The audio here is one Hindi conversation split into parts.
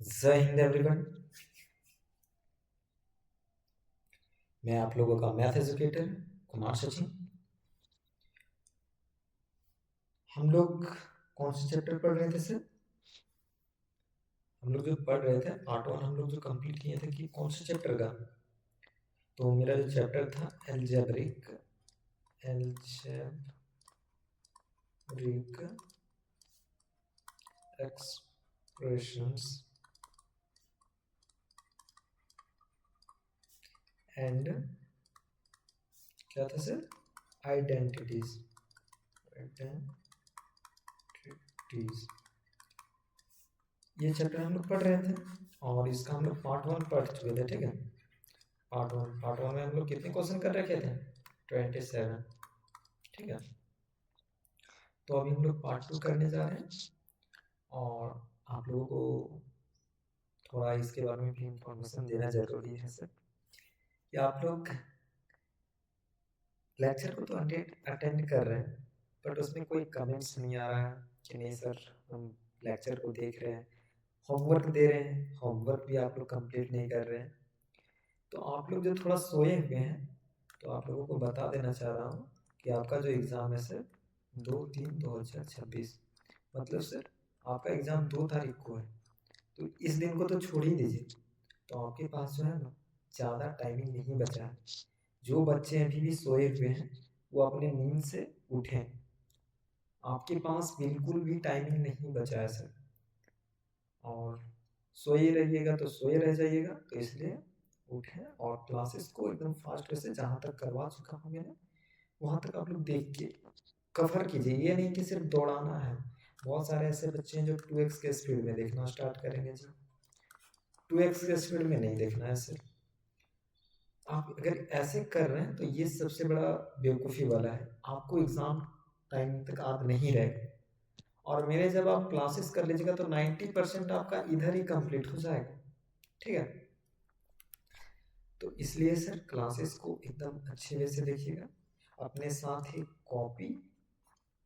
जय हिंद एवरीवन। मैं आप लोगों का मैथ एजुकेटर कुमार सचिन। हम लोग कौन से चैप्टर पढ़ रहे थे सर? हम लोग जो पढ़ रहे थे पार्ट 1 हम लोग जो कंप्लीट किए थे कि कौन से चैप्टर का? तो मेरा जो चैप्टर था एल्जेब्रिक एक्सप्रेशंस एंड क्या था सर? आइडेंटिटीज। ये चैप्टर हम लोग पढ़ रहे थे और इसका हम लोग पार्ट 1 पढ़ चुके थे। ठीक है, पार्ट वन में हम लोग कितने क्वेश्चन कर रखे थे? 27। ठीक है, तो अभी हम लोग पार्ट 2 करने जा रहे हैं और आप लोगों को थोड़ा इसके बारे में भी इंफॉर्मेशन देना जरूरी है सर कि आप लोग लेक्चर को तो अटेंड कर रहे हैं बट उसमें कोई कमेंट्स नहीं आ रहा है कि नहीं सर हम लेक्चर को देख रहे हैं, होमवर्क दे रहे हैं, होमवर्क भी आप लोग कंप्लीट नहीं कर रहे हैं। तो आप लोग जो थोड़ा सोए हुए हैं तो आप लोगों को बता देना चाह रहा हूँ कि आपका जो एग्ज़ाम है सर 2/3/2026, मतलब सर आपका एग्ज़ाम 2 तारीख को है। तो इस दिन को तो छोड़ ही दीजिए, तो आपके पास जो है ना ज़्यादा टाइमिंग नहीं बचा है। जो बच्चे अभी भी सोए हुए हैं वो अपने नींद से उठें, आपके पास बिल्कुल भी टाइमिंग नहीं बचा है सर। और सोए रहिएगा तो सोए रह जाइएगा, तो इसलिए उठें और क्लासेस को एकदम फास्ट से जहाँ तक करवा चुका हूँ मैं वहाँ तक आप लोग देख के कवर कीजिए। ये नहीं कि सिर्फ दौड़ाना है। बहुत सारे ऐसे बच्चे हैं जो 2x के स्पीड में देखना स्टार्ट करेंगे जी, 2x के स्पीड में नहीं देखना है सर। आप अगर ऐसे कर रहे हैं तो ये सबसे बड़ा बेवकूफ़ी वाला है। आपको एग्ज़ाम टाइम तक याद नहीं रहेगा और मेरे जब आप क्लासेस कर लीजिएगा तो 90% आपका इधर ही कंप्लीट हो जाएगा। ठीक है, तो इसलिए सर क्लासेस को एकदम अच्छे वे से देखिएगा। अपने साथ ही कॉपी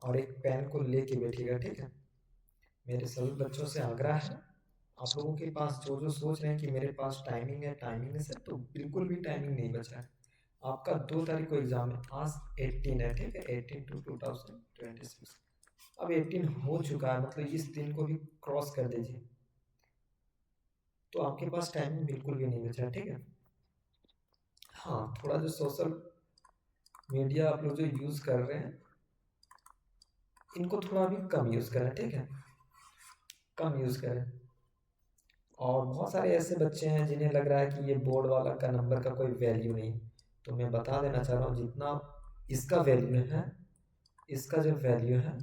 और एक पेन को लेके बैठिएगा। ठीक है, मेरे सभी बच्चों से आग्रह है, आप लोगों के पास जो जो सोच रहे हैं कि मेरे पास टाइमिंग है सर, तो बिल्कुल भी टाइमिंग नहीं बचा है। आपका 2 तारीख को एग्जाम है, आज 18 है। ठीक है, 18/2/2026। अब 18 हो चुका है, मतलब इस दिन को भी क्रॉस कर दीजिए, तो आपके पास टाइमिंग बिल्कुल भी नहीं बचा है। ठीक है, हाँ थोड़ा जो सोशल मीडिया आप लोग जो यूज़ कर रहे हैं इनको थोड़ा भी कम यूज़ करें। ठीक है, कम यूज़ करें। और बहुत सारे ऐसे बच्चे हैं जिन्हें लग रहा है कि ये बोर्ड वाला का नंबर का कोई वैल्यू नहीं, तो मैं बता देना चाह रहा हूँ जितना इसका वैल्यू है, इसका जो वैल्यू है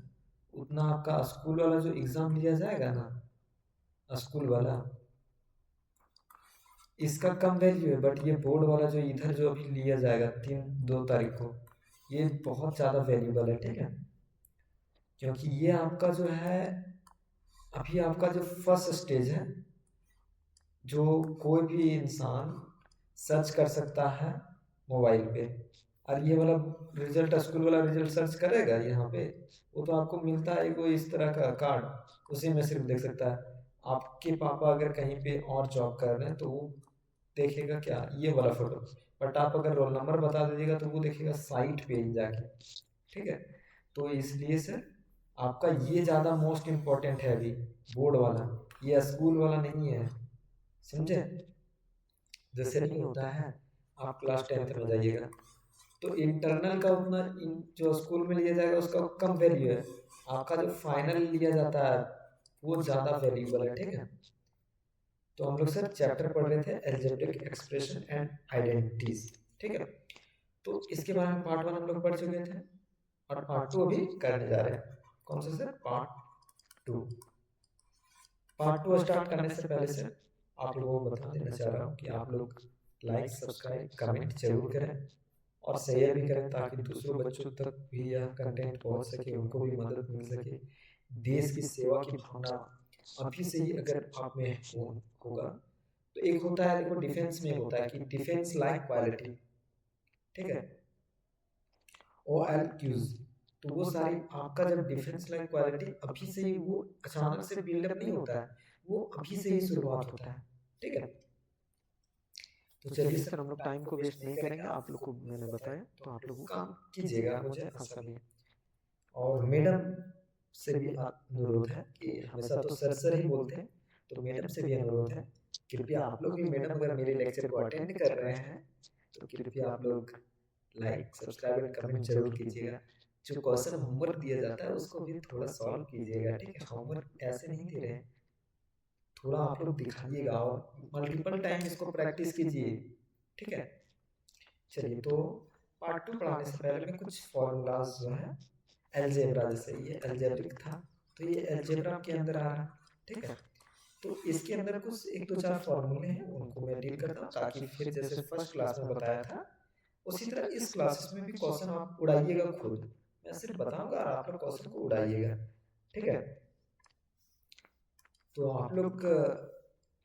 उतना आपका स्कूल वाला जो एग्ज़ाम लिया जाएगा ना, स्कूल वाला, इसका कम वैल्यू है। बट ये बोर्ड वाला जो इधर जो अभी लिया जाएगा 2 तारीख को, ये बहुत ज़्यादा वैल्यूबल है। ठीक है, क्योंकि ये आपका जो है अभी आपका जो फर्स्ट स्टेज है, जो कोई भी इंसान सर्च कर सकता है मोबाइल पे। और ये वाला रिजल्ट, स्कूल वाला रिजल्ट सर्च करेगा यहाँ पे, वो तो आपको मिलता है कोई इस तरह का कार्ड, उसी में सिर्फ देख सकता है। आपके पापा अगर कहीं पे और जॉब कर रहे हैं तो वो देखेगा क्या, ये वाला फोटो। बट आप अगर रोल नंबर बता दीजिएगा तो वो देखेगा साइट पे ही जाके। ठीक है, तो इसलिए सर आपका ये ज़्यादा मोस्ट इम्पोर्टेंट है अभी, बोर्ड वाला, ये स्कूल वाला नहीं है, समझे? जैसे नहीं होता है, आप क्लास 10th में जाइएगा तो इंटरनल का उतना जो स्कूल में लिया जाएगा उसका कम वैल्यू है, आपका जो फाइनल लिया जाता है वो ज़्यादा वैल्यूबल है। ठीक है, तो हम लोग सर चैप्टर पढ़ रहे थे एल्जेब्रिक एक्सप्रेशन एंड आइडेंटिटीज। ठीक है, तो इसके बारे में पार्ट 1 हम लोग पढ़ चुके थे और पार्ट 2 अभी करने जा रहे हैं। कौन सा सर? पार्ट टू स्टार्ट करने से पहले सर आप लोगों को बता देना चाह रहा हूँ कि आप लोग लाइक सब्सक्राइब कमेंट जरूर करें और शेयर भी करें ताकि दूसरों बच्चों तक भी यह कंटेंट पहुंच सके, उनको भी मदद मिल सके। देश की सेवा की भावना अभी से ही अगर आप में होगा तो एक होता है, देखो डिफेंस में होता है कि डिफेंस लाइक क्वालिटी। ठीक है, OLQs, तो वो सारी आपका जब डिफेंस लाइक क्वालिटी अभी से ही वो अचानक से बिल्डअप नहीं होता है, वो अभी से ही शुरुआत होता है, ठीक है। तो चलिए सर, हम लोग टाइम को वेस्ट नहीं करेंगे, आप लोग को मैंने बताया तो आप लोग वो काम कीजिएगा, मुझे ऐसा भी। और मैडम से भी अनुरोध है कि हमेशा तो सर सर ही बोलते हैं, तो मैडम से भी अनुरोध है, कृपया आप लोग भी मैडम अगर मेरे लेक्चर को अटेंड कर रहे हैं तो कृपया आप लोग लाइक सब्सक्राइब एंड कमेंट जरूर कीजिएगा। जो क्वेश्चन होमवर्क दिया जाता है उसको भी थोड़ा सॉल्व कीजिएगा, ठीक है। होमवर्क ऐसे नहीं दे रहे हैं, थोड़ा आप लोग दिखाइएगा और मल्टीपल टाइम इसको प्रैक्टिस कीजिए, ठीक है। चलिए, तो पार्ट 2 पढ़ाने से पहले मैं कुछ फॉर्मूलाज जो है अलजेब्रा, जैसे ये अलजेब्रिक था तो ये अलजेब्रा के अंदर आ रहा, ठीक है। तो इसके अंदर कुछ 1-2-4 फॉर्मूले हैं, उनको मैं डील करता हूँ ताकि फिर जैसे फर्स्ट क्लास में बताया था उसी तरह इस क्लासेस में भी क्वेश्चन आप उड़ाइएगा खुद। मैं सिर्फ बताऊंगा और आप लोग क्वेश्चन को उड़ाइएगा, ठीक है। तो आप लोग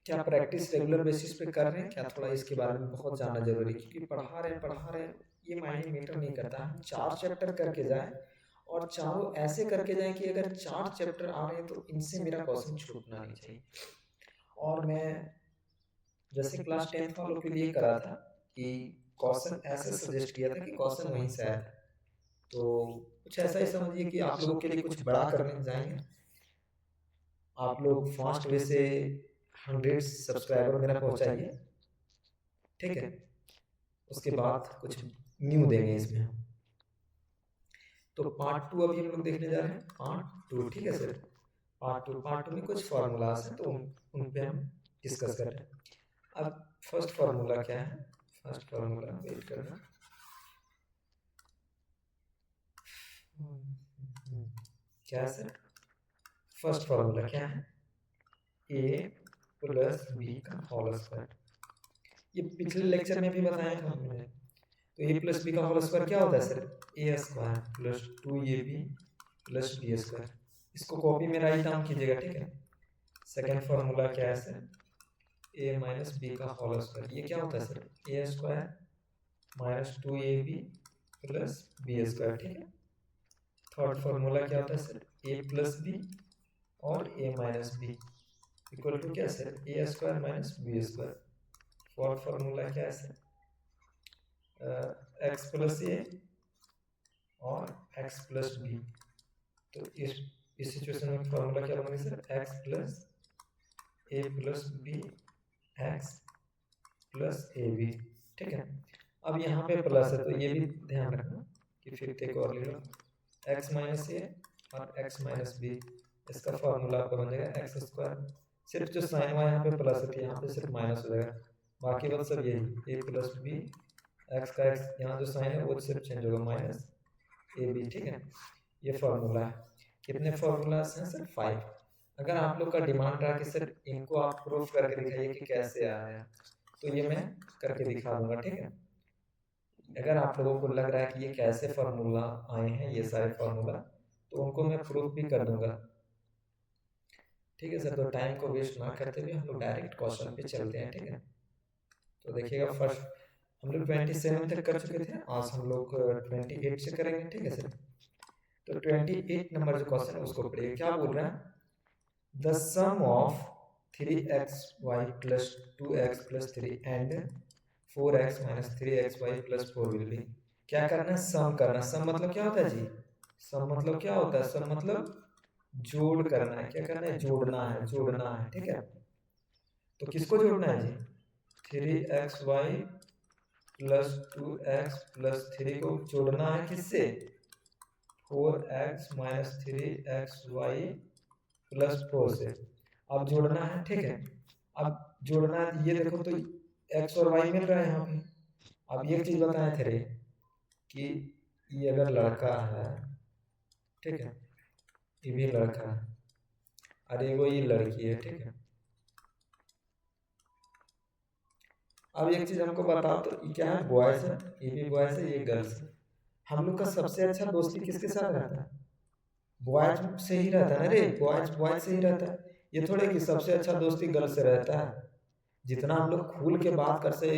क्या प्रैक्टिस रेगुलर बेसिस पे कर रहे हैं क्या, थोड़ा इसके बारे में बहुत जानना जरूरी है, क्योंकि पढ़ा रहे हैं ये मायने मैटर नहीं करता। हम 4 चैप्टर करके जाएं और चारों ऐसे करके जाएं कि अगर 4 चैप्टर आ रहे हैं तो इनसे मेरा क्वेश्चन छूटना नहीं चाहिए। और मैं जैसे क्लास 10th वालों के लिए करा था कि क्वेश्चन ऐसे सजेस्ट किया था कि क्वेश्चन वहीं से आया, तो कुछ ऐसा ही समझिए कि आप लोगों के लिए कुछ बड़ा करने जाएंगे। आप लोग फास्ट वे से 100 सब्सक्राइबर मेरा पहुंचाइए, ठीक है। उसके बाद कुछ न्यू देंगे इसमें हम। तो पार्ट 2 अभी हम लोग देखने जा रहे हैं, पार्ट 2, ठीक है सर। पार्ट 2 में कुछ फार्मूलाज हैं तो उन पे हम डिस्कस कर रहे हैं। अब फर्स्ट फार्मूला क्या है, फर्स्ट फार्मूला वेट करना, क्या है सर, फर्स्ट फार्मूला क्या है, a प्लस बी का होल स्क्वायर। ये पिछले लेक्चर में भी बताया था हमने। तो a प्लस बी का होल स्क्वायर क्या होता है sir, a square plus 2ab plus b square. इसको कॉपी में राइट डाउन कीजिएगा, ठीक है। सेकंड फार्मूला क्या है सर, a माइनस बी का होल स्क्वायर। ये क्या होता है sir, a square minus 2ab plus b square, ठीक है। थर्ड फार्मूला क्या होता है सर, a प्लस बी और a minus B equal to क्या sir, a square minus b square. Fourth formula क्या है सर, x प्लस ए और x प्लस बी। तो इस सिचुएशन में फार्मूला क्या बनेगा sir, x plus A plus B x plus A B, ठीक है। अब यहाँ पे प्लस है तो ये भी ध्यान रखना कि फिर एक और ले लो, x माइनस ए और x माइनस बी। इसका फार्मूला आपका बन जाएगा एक्स स्क्वायर, सिर्फ जो साइन हुआ यहाँ पे प्लस है यहाँ पे सिर्फ माइनस हो जाएगा, बाकी बात सब यही, ए प्लस बी एक्स का एक्स, यहाँ जो साइन है वो सिर्फ चेंज होगा, माइनस ए बी, ठीक है। ये फार्मूला है। कितने फार्मूलाज हैं सर, 5। अगर आप लोग का डिमांड रहा कि सर इनको आप प्रूफ करके दिखाइए कि कैसे आया, तो ये मैं करके दिखा दूंगा, ठीक है। अगर आप लोगों को लग रहा है कि ये कैसे फार्मूला आए हैं ये सारे फार्मूला, तो उनको मैं प्रूफ भी कर दूंगा, ठीक है सर। तो टाइम को वेस्ट ना करते हुए हम लोग डायरेक्ट क्वेश्चन पे चलते हैं, ठीक है। तो देखिएगा फर्स्ट हम लोग 27 तक कर चुके थे, आज हम लोग 28 से करेंगे, ठीक है सर। तो 28 नंबर जो क्वेश्चन है उसको पढ़िए, क्या बोल रहा है, the sum of 3xy plus 2x plus 3 and 4x minus 3xy plus 4 will be. क्या करना है, सम करना। सम मतलब क्या होता है जी, सम मतलब क्या होता है, सम मतलब जोड़ करना है। क्या करना है, जोड़ना है, जोड़ना है, ठीक है। तो किसको जोड़ना है जी, 3xy प्लस 2x प्लस 3 को जोड़ना है किससे, 4x माइनस 3xy प्लस 4 से। अब जोड़ना है, ठीक है। अब जोड़ना है, ये देखो तो x और y मिल रहा है यहाँ पे। अब ये चीज बताए थे रे कि ये अगर लड़का है, ठीक है, ये भी लड़का है, अरे वो ये लड़की है, ठीक है। अब एक चीज हमको बताओ तो ये क्या है, बॉयज है, ये भी बॉयज है, ये गर्ल्स है। हम लोग का सबसे अच्छा दोस्ती किसके साथ रहता है, बॉयज से ही रहता है ना रे, बॉयज बॉयज से ही रहता है। ये थोड़े कि सबसे अच्छा दोस्ती गर्ल्स से रहता है। जितना हम लोग खुल के बात कर से,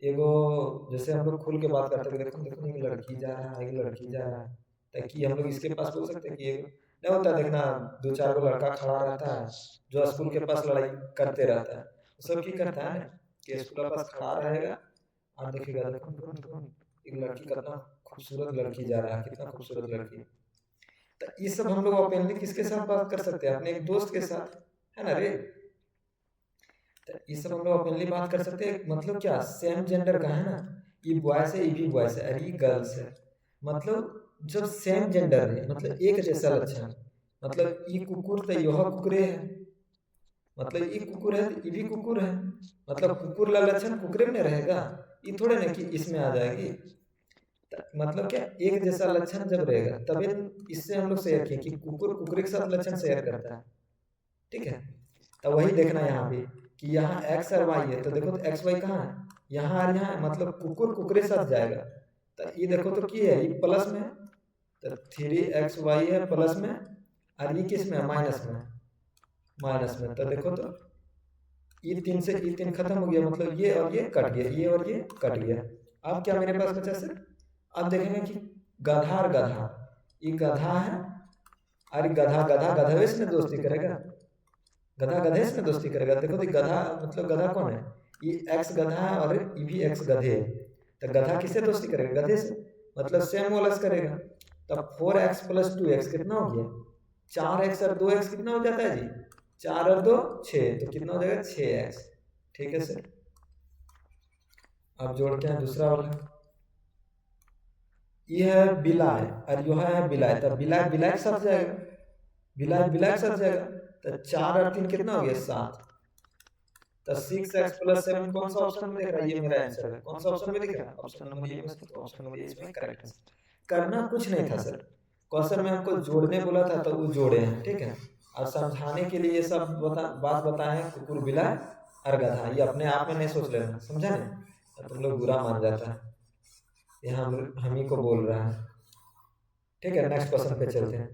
एगो जैसे हम लोग खुल के बात करते हैं, देखो देखो ये लड़की जा रहा है, ये लड़की जा रहा है, ताकि हम लोग इसके पास बोल सकते हैं कि नहीं होता देखना, दो चार गो लड़का खड़ा रहता है जो स्कूल के पास लड़ाई करते रहता है, वो सब की करता है ना कि स्कूल के पास खड़ा रहेगा और देखेगा, देखो देखो देखो एक लड़की कितना खूबसूरत लड़की जा रहा है, कितना खूबसूरत लड़की। तो ये सब हम लोग ओपनली किसके साथ बात कर सकते हैं, अपने एक दोस्त के साथ, है ना रे। तो ये सब हम लोग ओपनली बात कर सकते हैं, मतलब क्या सेम जेंडर का है ना, ये बॉयज है ये भी बॉयज है और ये गर्ल्स है, मतलब जब सेम जेंडर है मतलब एक जैसा लक्षण, मतलब ये कुकुर तो यह कुकुरे है, मतलब ये कुकुर है ये भी कुकुर है, मतलब कुकुर ला लक्षण कुकुरे में रहेगा, ये थोड़े ना कि इसमें आ जाएगी। मतलब क्या एक जैसा लक्षण जब रहेगा तभी इससे हम लोग शेयर किए कि कुकुर कुकुर के साथ लक्षण शेयर करता है, ठीक है। तो वही देखना यहाँ पे कि यहाँ एक्स और वाई है, तो देखो तो एक्स वाई कहाँ है, यहाँ और यहाँ, मतलब कुकुर कुकुर के साथ जाएगा। तो ये देखो तो क्या है, ये प्लस में, तो 3xy है प्लस में, और ये किस में है, माइनस में, माइनस में। तो देखो तो ये 3 से ये 3 खत्म हो गया, मतलब ये और ये कट गया, ये और ये कट गया। अब क्या मेरे पास बचा सर, अब देखेंगे कि गधा और गधा, ये गधा है और गधा गधा गधेश में दोस्ती करेगा, गधा गधेश में दोस्ती करेगा। देखो तो गधा मतलब गधा कौन है, ये एक्स गधा है और ये भी एक्स गधे है, तो गधा किससे दोस्ती करेगा, गधे से, मतलब सेम मोलस करेगा। तब 4x प्लस 2x कितना हो गया, 4x और 2x कितना हो जाता है जी, 4 और 2 6, तो कितना हो जाएगा 6x, ठीक है सर। अब जोड़ते हैं दूसरा वाला, ये है बिलाय और यह है बिलाय, तब बिलाय बिलाय के साथ जाएगा, बिलाय बिलाय के साथ जाएगा, तो 4 और 3 कितना हो गया 7, तो 6x प्लस 7 कौन सा ऑप्शन में दिख रहा है, ये मेरा आंसर है, कौन सा ऑप्शन में दिख रहा है, ऑप्शन नंबर ए में से, तो ऑप्शन नंबर ए इसमें करेक्ट आंसर। करना कुछ नहीं था सर, क्वेश्चन में हमको जोड़ने बोला था तो वो जोड़े हैं, ठीक है। और समझाने के लिए ये सब बात बताए हैं, कुकुर बिलाय और गधा, ये अपने आप में नहीं सोच लेना, समझा नहीं, तो तुम लोग बुरा मान जाता है, ये हम ही को बोल रहा है, ठीक है। नेक्स्ट क्वेश्चन पे चलते हैं,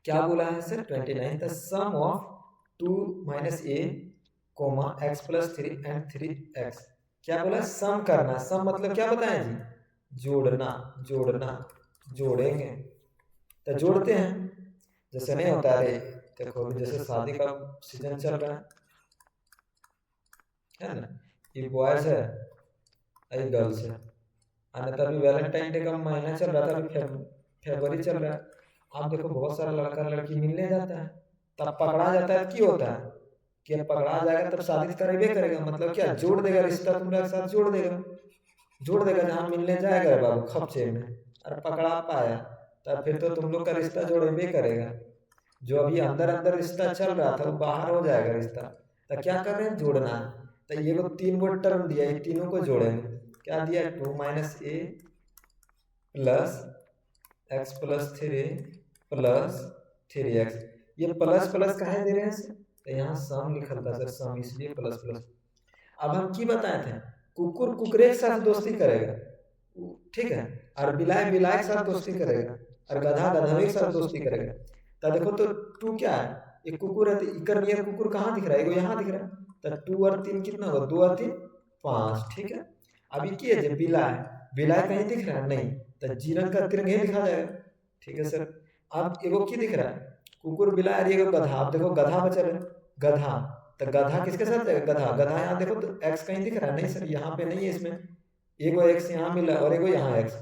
क्या बोला है sir 29, the sum of 2 minus a comma x plus 3 and 3x, क्या बोला सम करना, सम मतलब क्या बताएं जी, जोड़ना, जोड़ना, जोड़ेंगे, तो जोड़ते हैं, जैसे नहीं होता है, देखो अभी जैसे शादी का सीजन चल रहा है ना, ये बॉयज है ये गर्ल्स है, और तभी वैलेंटाइन डे का महीना चल रहा था, अभी फरवरी चल रहा है, आप देखो बहुत सारा लड़का लड़की मिलने जाता है, तब पकड़ा जाता है, क्यों होता है कि अब पकड़ा जाएगा तब शादी करेबे करेगा, मतलब क्या जोड़ देगा रिश्ता, तुम्हारे साथ जोड़ देगा, जोड़ देगा, जहाँ मिलने जाएगा बाबू खपचे में और पकड़ा पाया, तब फिर तो तुम लोग का रिश्ता जोड़ेबे करेगा, जो अभी अंदर अंदर रिश्ता चल रहा था वो बाहर हो जाएगा रिश्ता, तो क्या कर रहे हैं जोड़ना, तो ये को 3 गो टर्म दिया, ये तीनों को जोड़ेंगे, क्या दिया 2 minus a plus x plus 3 plus 3x, ये प्लस प्लस काहे दे रहे हैं, तो यहाँ सम लिखल था सर, सम इसलिए प्लस प्लस। अब हम की बताए थे, कुकुर कुकरे के साथ दोस्ती करेगा, ठीक है, और बिलाय बिलाय के साथ दोस्ती करेगा, और गधा गधे के साथ दोस्ती करेगा, तो देखो तो 2 क्या है, एक कुकुर है, तो इकर नियर कुकुर कहाँ दिख रहा है, यहाँ दिख रहा है, तो 2 और 3 कितना होगा, 2 और 3 5, ठीक है। अभी क्या है बिलाय, बिलाय कहीं दिख रहा है नहीं, तो जीरन का तिरंगे लिखा जाएगा, ठीक है सर। अब एगो की दिख रहा है, कुकुर बिलाय और एगो गधा, अब देखो गधा बचल है, गधा, तो गधा किसके साथ जाएगा, गधा, गधा यहाँ देखो तो एक्स कहीं दिख रहा है नहीं सर, यहाँ पे नहीं है, इसमें एगो एक्स यहाँ मिला और एगो यहाँ एक्स,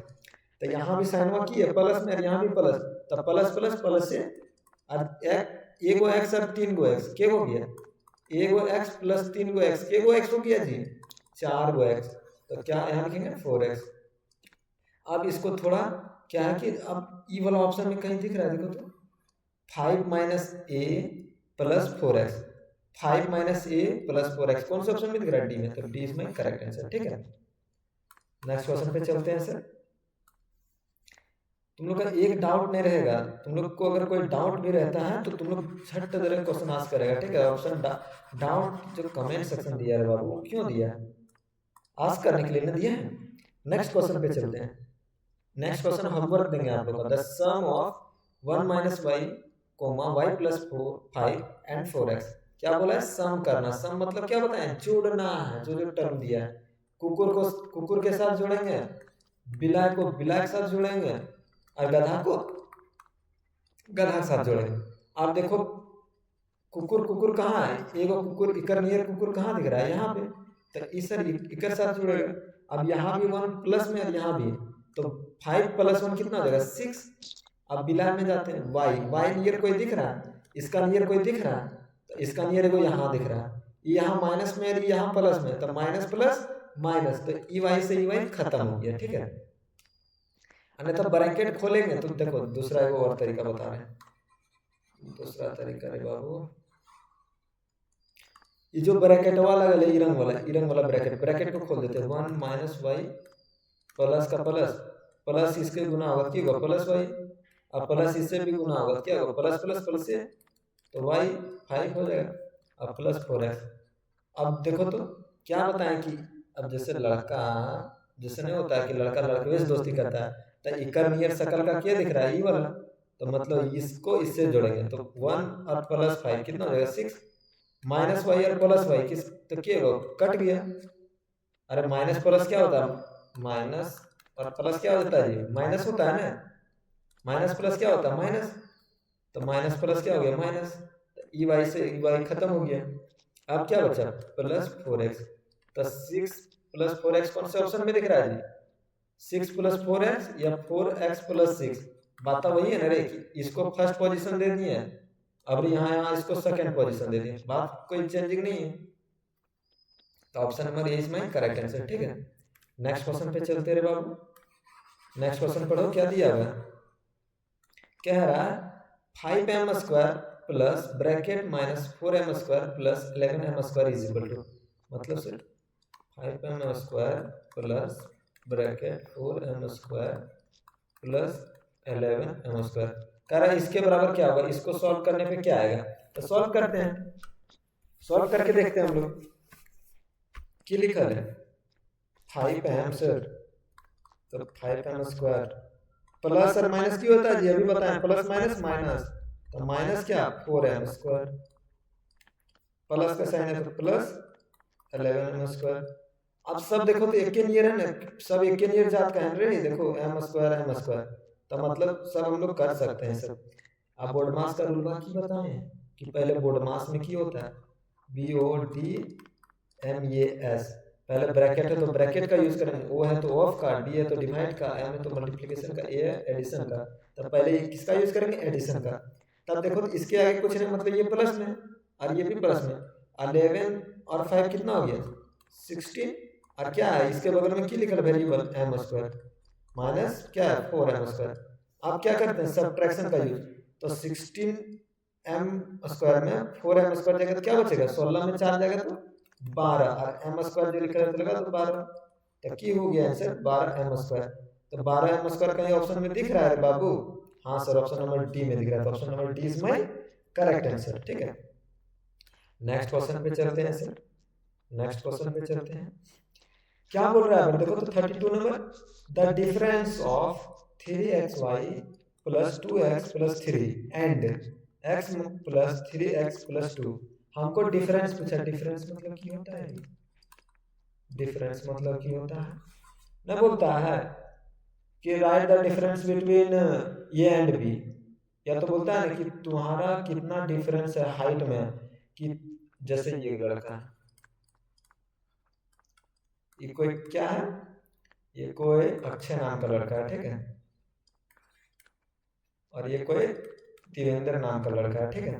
तो यहाँ भी साइनवा की है प्लस में, यहाँ भी प्लस, तो प्लस प्लस प्लस से एगो एक्स और 3 गो एक्स के हो गया, एगो एक्स प्लस 3 गो एक्स, के गो एक्स हो गया जी 4 गो एक्स, तो क्या यहाँ लिखेंगे 4x। अब इसको थोड़ा क्या है कि अब ई वाला ऑप्शन में कहीं दिख रहा है, देखो तो 5 minus a plus 4x, 5 minus a plus 4x कौन सा ऑप्शन में दिख रहा है, डी में, तो D is my correct answer, ठीक है। नेक्स्ट क्वेश्चन पे चलते हैं सर, तुम लोग का एक डाउट नहीं रहेगा, तुम लोग को अगर कोई डाउट भी रहता है तो तुम लोग झट तरह क्वेश्चन आस्क करेगा, ठीक है। ऑप्शन डाउट जो कमेंट सेक्शन दिया है बाबू, क्यों दिया है, आस्क करने के लिए ना दिया है। नेक्स्ट क्वेश्चन पे चलते हैं, नेक्स्ट क्वेश्चन होमवर्क देंगे आप लोग का, the sum of 1 minus y comma y plus 5 and 4x, क्या बोला है सम करना, सम मतलब क्या बताएं, जोड़ना है, जो जो टर्म दिया है, कुकुर को कुकुर के साथ जोड़ेंगे, बिलाय को बिलाय के साथ जोड़ेंगे, और गधा को गधा के साथ जोड़ेंगे। आप देखो कुकुर कुकुर कहाँ है, एगो कुकुर इकर नियर कुकुर कहाँ दिख रहा है, यहाँ पे, तो इस सर इकर साथ जुड़ेगा। अब यहाँ भी 1 प्लस में और यहाँ भी, तो 5 प्लस 1 कितना हो जाएगा 6। अब बिला में जाते हैं, वाई वाई नियर कोई दिख रहा है, इसका नियर कोई दिख रहा है, तो इसका नियर को यहाँ दिख रहा है, यहाँ माइनस में और यहाँ प्लस में, तो माइनस प्लस माइनस, तो ई वाई से ई वाई खत्म हो गया, ठीक है। अन्यथा ब्रैकेट खोलेंगे तो देखो दूसरा एक और तरीका बता रहे हैं, दूसरा तरीका रे बाबू, ये जो ब्रैकेट वाला है इरंग वाला ब्रैकेट को खोल देते हैं। 1 माइनस वाई प्लस का प्लस प्लस इसके गुना होगा क्या होगा प्लस वाई, अब प्लस इससे भी गुना होगा क्या होगा प्लस प्लस प्लस से, तो वाई 5 हो जाएगा, अब प्लस 4x। अब देखो तो क्या बताएं कि अब जैसे लड़का, जैसे नहीं होता है कि लड़का लड़के से दोस्ती करता है, तो इकर नियर शकल का क्या दिख रहा है, ई वाला, तो मतलब इसको इससे जोड़ेंगे तो 1 और प्लस 5 कितना हो जाएगा 6, माइनस वाई और प्लस वाई किस, तो क्या होगा कट गया। अरे माइनस प्लस क्या होता है, माइनस और प्लस क्या होता है, माइनस होता है ना, माइनस प्लस क्या होता है माइनस, तो माइनस प्लस क्या हो गया माइनस, ई वाई से ई वाई खत्म हो गया। अब क्या बचा प्लस 4x, तो 6 प्लस 4x कौन से ऑप्शन में दिख रहा है जी, 6 प्लस 4x या 4x प्लस 6, बात तो वही है ना रे कि इसको फर्स्ट पोजीशन दे दी है, अब यहाँ इसको सेकंड पोजीशन दे दी, बात कोई चेंजिंग नहीं है, तो option number A is my correct answer, ठीक है। नेक्स्ट क्वेश्चन पे चलते रहे बाबू, नेक्स्ट क्वेश्चन पढ़ो क्या दिया हुआ है, कह रहा है 5m square plus bracket minus 4m square plus 11m square is equal to, मतलब sir 5m square plus bracket 4m square plus 11m square, कह रहा है इसके बराबर क्या होगा, इसको सॉल्व करने पे क्या आएगा, तो सॉल्व करते हैं, सॉल्व करके देखते हैं हम लोग। क्या लिखा है 5m सर, तो 5m स्क्वायर प्लस और माइनस क्यों होता है जी, अभी बताएं, प्लस माइनस माइनस, तो माइनस क्या 4m स्क्वायर, प्लस का साइन है तो प्लस 11m स्क्वायर। अब सब देखो तो एक के नियर है ना, सब एक के नियर जात का है रे, देखो m स्क्वायर, तो मतलब सब हम लोग कर सकते हैं सब। अब बोर्ड मास का रूल बाकी बताएं कि पहले बोर्ड मास में क्या होता है, BODMAS, पहले ब्रैकेट है तो ब्रैकेट का यूज करेंगे, ओ है तो ऑफ का, डी है तो डिवाइड का, एम है तो मल्टीप्लिकेशन का, ए है एडिशन का, तो पहले किसका यूज करेंगे एडिशन का। तब देखो तो इसके आगे कुछ नहीं, मतलब ये प्लस में और ये भी प्लस में, 11 और 5 कितना हो गया 16, और क्या है इसके बगल में क्या लिखा वेरिएबल m स्क्वायर माइनस क्या है 4m स्क्वायर। आप क्या करते हैं सब्ट्रैक्शन का यूज, तो 16m स्क्वायर में 4m स्क्वायर जाएगा तो क्या बचेगा, 16 में 4 जाएगा तो 12, और m स्क्वायर जो लिखा लगा तो 12, तो की हो गया आंसर 12m स्क्वायर। तो 12m स्क्वायर कहीं ऑप्शन में दिख रहा है बाबू, हाँ सर ऑप्शन नंबर डी में दिख रहा है, तो option number D is my correct answer, ठीक है। नेक्स्ट क्वेश्चन पे चलते हैं सर, नेक्स्ट क्वेश्चन पे चलते हैं, क्या बोल रहा है देखो तो 32 number, the difference of 3xy plus 2x plus 3 and x plus 3x plus 2, हमको डिफरेंस पूछा, डिफरेंस मतलब क्या होता है, डिफरेंस मतलब क्या होता है ना, बोलता है कि right the difference between a and b, या तो बोलता है ना कि तुम्हारा कितना डिफरेंस है हाइट में, कि जैसे ये लड़का है, ये कोई क्या है, ये कोई अक्षय नाम का लड़का है, ठीक है, और ये कोई तिरेंद्र नाम का लड़का है, ठीक है।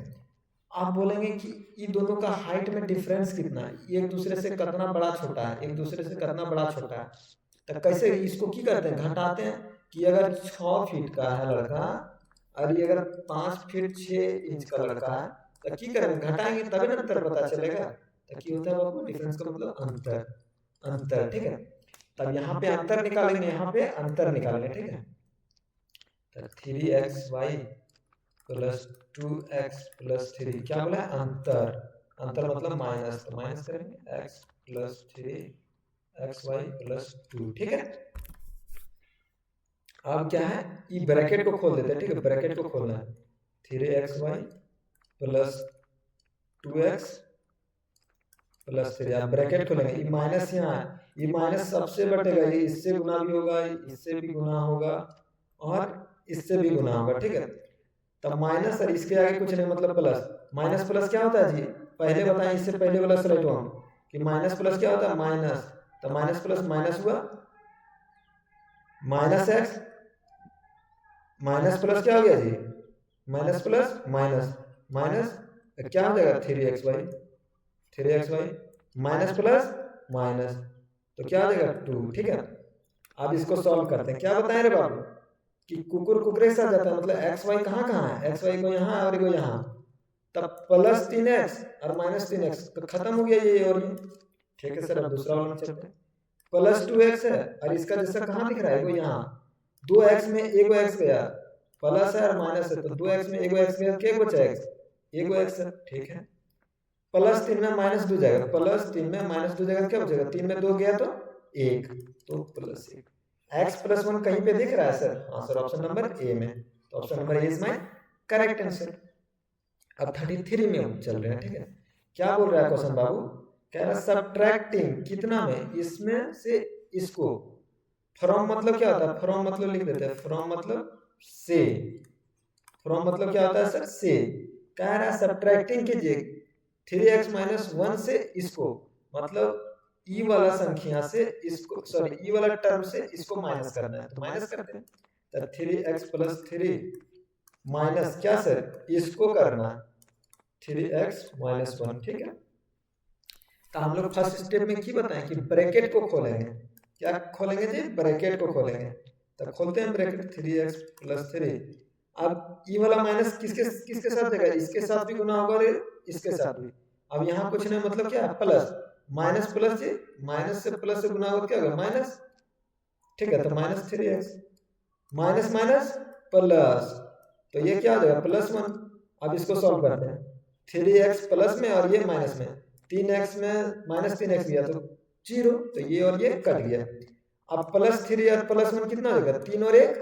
आप बोलेंगे कि ये दोनों का हाइट में डिफरेंस कितना है, एक दूसरे से कितना बड़ा छोटा है, एक दूसरे से कितना बड़ा छोटा है, तो कैसे इसको की करते हैं घटाते हैं, कि अगर 6 फीट का है लड़का और ये अगर 5 फीट 6 इंच का लड़का है, तो की करेंगे घटाएंगे तभी ना अंतर पता चलेगा, तो की होता है बाबू डिफरेंस का मतलब अंतर, अंतर, ठीक है। तब यहाँ पे अंतर निकालेंगे, यहाँ पे अंतर निकालेंगे, ठीक है, तो 3xy प्लस 2x प्लस 3 क्या बोला है अंतर, अंतर मतलब माइनस, तो माइनस करेंगे x प्लस 3xy प्लस 2, ठीक है। अब क्या है ये ब्रैकेट को खोल देते हैं, ठीक है, ब्रैकेट को खोलना है 3xy प्लस 2x प्लस 3, आप ब्रैकेट खोलेंगे, ये माइनस यहाँ है, ये माइनस सबसे बटेगा, ये इससे गुना भी होगा, इससे भी गुना होगा और इससे भी गुना होगा, ठीक है। तो माइनस और इसके आगे कुछ नहीं मतलब प्लस। माइनस प्लस क्या होता है जी, पहले बताएं, इससे पहले वाला स्लाइड हम कि माइनस प्लस क्या होता है माइनस, तो माइनस प्लस माइनस हुआ माइनस एक्स, माइनस प्लस क्या हो गया जी, माइनस प्लस माइनस, माइनस क्या हो जाएगा 3xy, 3xy minus plus minus, तो क्या हो जाएगा 2। ठीक है, अब इसको सॉल्व करते हैं। क्या बताएं रे बाबू कि कुकुर कुकरे साथ जाता है, मतलब एक्स वाई कहाँ कहाँ है, एक्स वाई को यहाँ और को यहाँ, तब प्लस 3x और माइनस 3x तो खत्म हो गया ये और ये। ठीक है सर, अब दूसरा वाला चलते हैं। प्लस 2x है और इसका जैसा कहाँ दिख रहा है, वो यहाँ 2x में एक एक्स गया, प्लस है और माइनस है, तो 2x में एक एक्स गया, क्या बचा x, एक एक्स है। ठीक है, प्लस 3 में माइनस 2 जाएगा, प्लस 3 में माइनस 2 जाएगा, क्या बचेगा, 3 में 2 गया तो 1, तो प्लस 1। x प्लस 1 कहीं पे दिख रहा है सर, हाँ सर ऑप्शन नंबर ए में, तो option number A is my correct answer. अब 33 में हम चल रहे हैं। ठीक है, क्या बोल रहा है क्वेश्चन बाबू, कह रहा है सब्ट्रैक्टिंग कितना में, इसमें से इसको, फ्रॉम मतलब क्या होता है, फ्रॉम मतलब लिख देते हैं, फ्रॉम मतलब से, फ्रॉम मतलब क्या होता है सर से, कह रहा है सब्ट्रैक्टिंग कीजिए 3x माइनस 1 से इसको, मतलब ई वाला संख्या से इसको, सॉरी ई वाला टर्म से इसको माइनस करना है, तो माइनस करते हैं, तो 3x प्लस 3 माइनस क्या सर, इसको करना 3x माइनस 1। ठीक है, तो हम लोग फर्स्ट स्टेप में की बताएं कि ब्रैकेट को खोलेंगे, क्या खोलेंगे जी, ब्रैकेट को खोलेंगे, तो खोलते हैं ब्रैकेट 3x प्लस 3। अब ई वाला माइनस किसके किसके साथ जाएगा, इसके साथ भी गुना होगा और इसके साथ भी। अब यहाँ कुछ नहीं, मतलब क्या है प्लस, माइनस प्लस जी, माइनस से प्लस से गुना होगा क्या होगा माइनस। ठीक है, तो minus 3x minus minus plus, तो ये क्या हो जाएगा प्लस 1। अब इसको सॉल्व करते हैं, 3x प्लस में और ये माइनस में, 3x में माइनस 3x गया तो 0, तो ये और ये कट गया। अब प्लस 3 और प्लस 1 कितना हो जाएगा, 3 और 1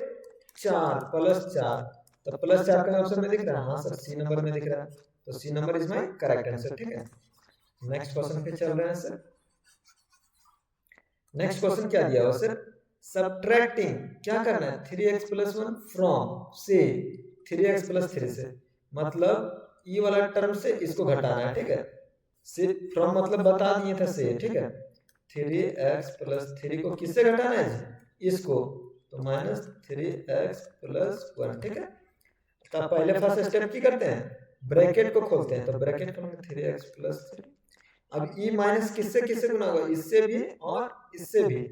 4, प्लस 4, तो प्लस 4 का ऑप्शन में दिख रहा है, हाँ सर सी नंबर में दिख रहा है, तो C number is my correct answer. ठीक है, नेक्स्ट क्वेश्चन पे चल रहे हैं सर। नेक्स्ट क्वेश्चन क्या दिया हुआ सर, सब्ट्रैक्टिंग क्या करना है 3x प्लस 1 फ्रॉम से, 3x प्लस 3 से, मतलब ई वाला टर्म से इसको घटाना है। ठीक है, से फ्रॉम मतलब बता दिए थे से। ठीक है, 3x प्लस 3 को किससे घटाना है, इसको, तो माइनस 3x प्लस 1। ठीक है, तो पहले फर्स्ट स्टेप की करते हैं, ब्रैकेट को खोलते हैं, तो ब्रैकेट खोलेंगे 3x प्लस 3। अब ई माइनस किससे किससे गुना होगा, इससे भी और इससे भी,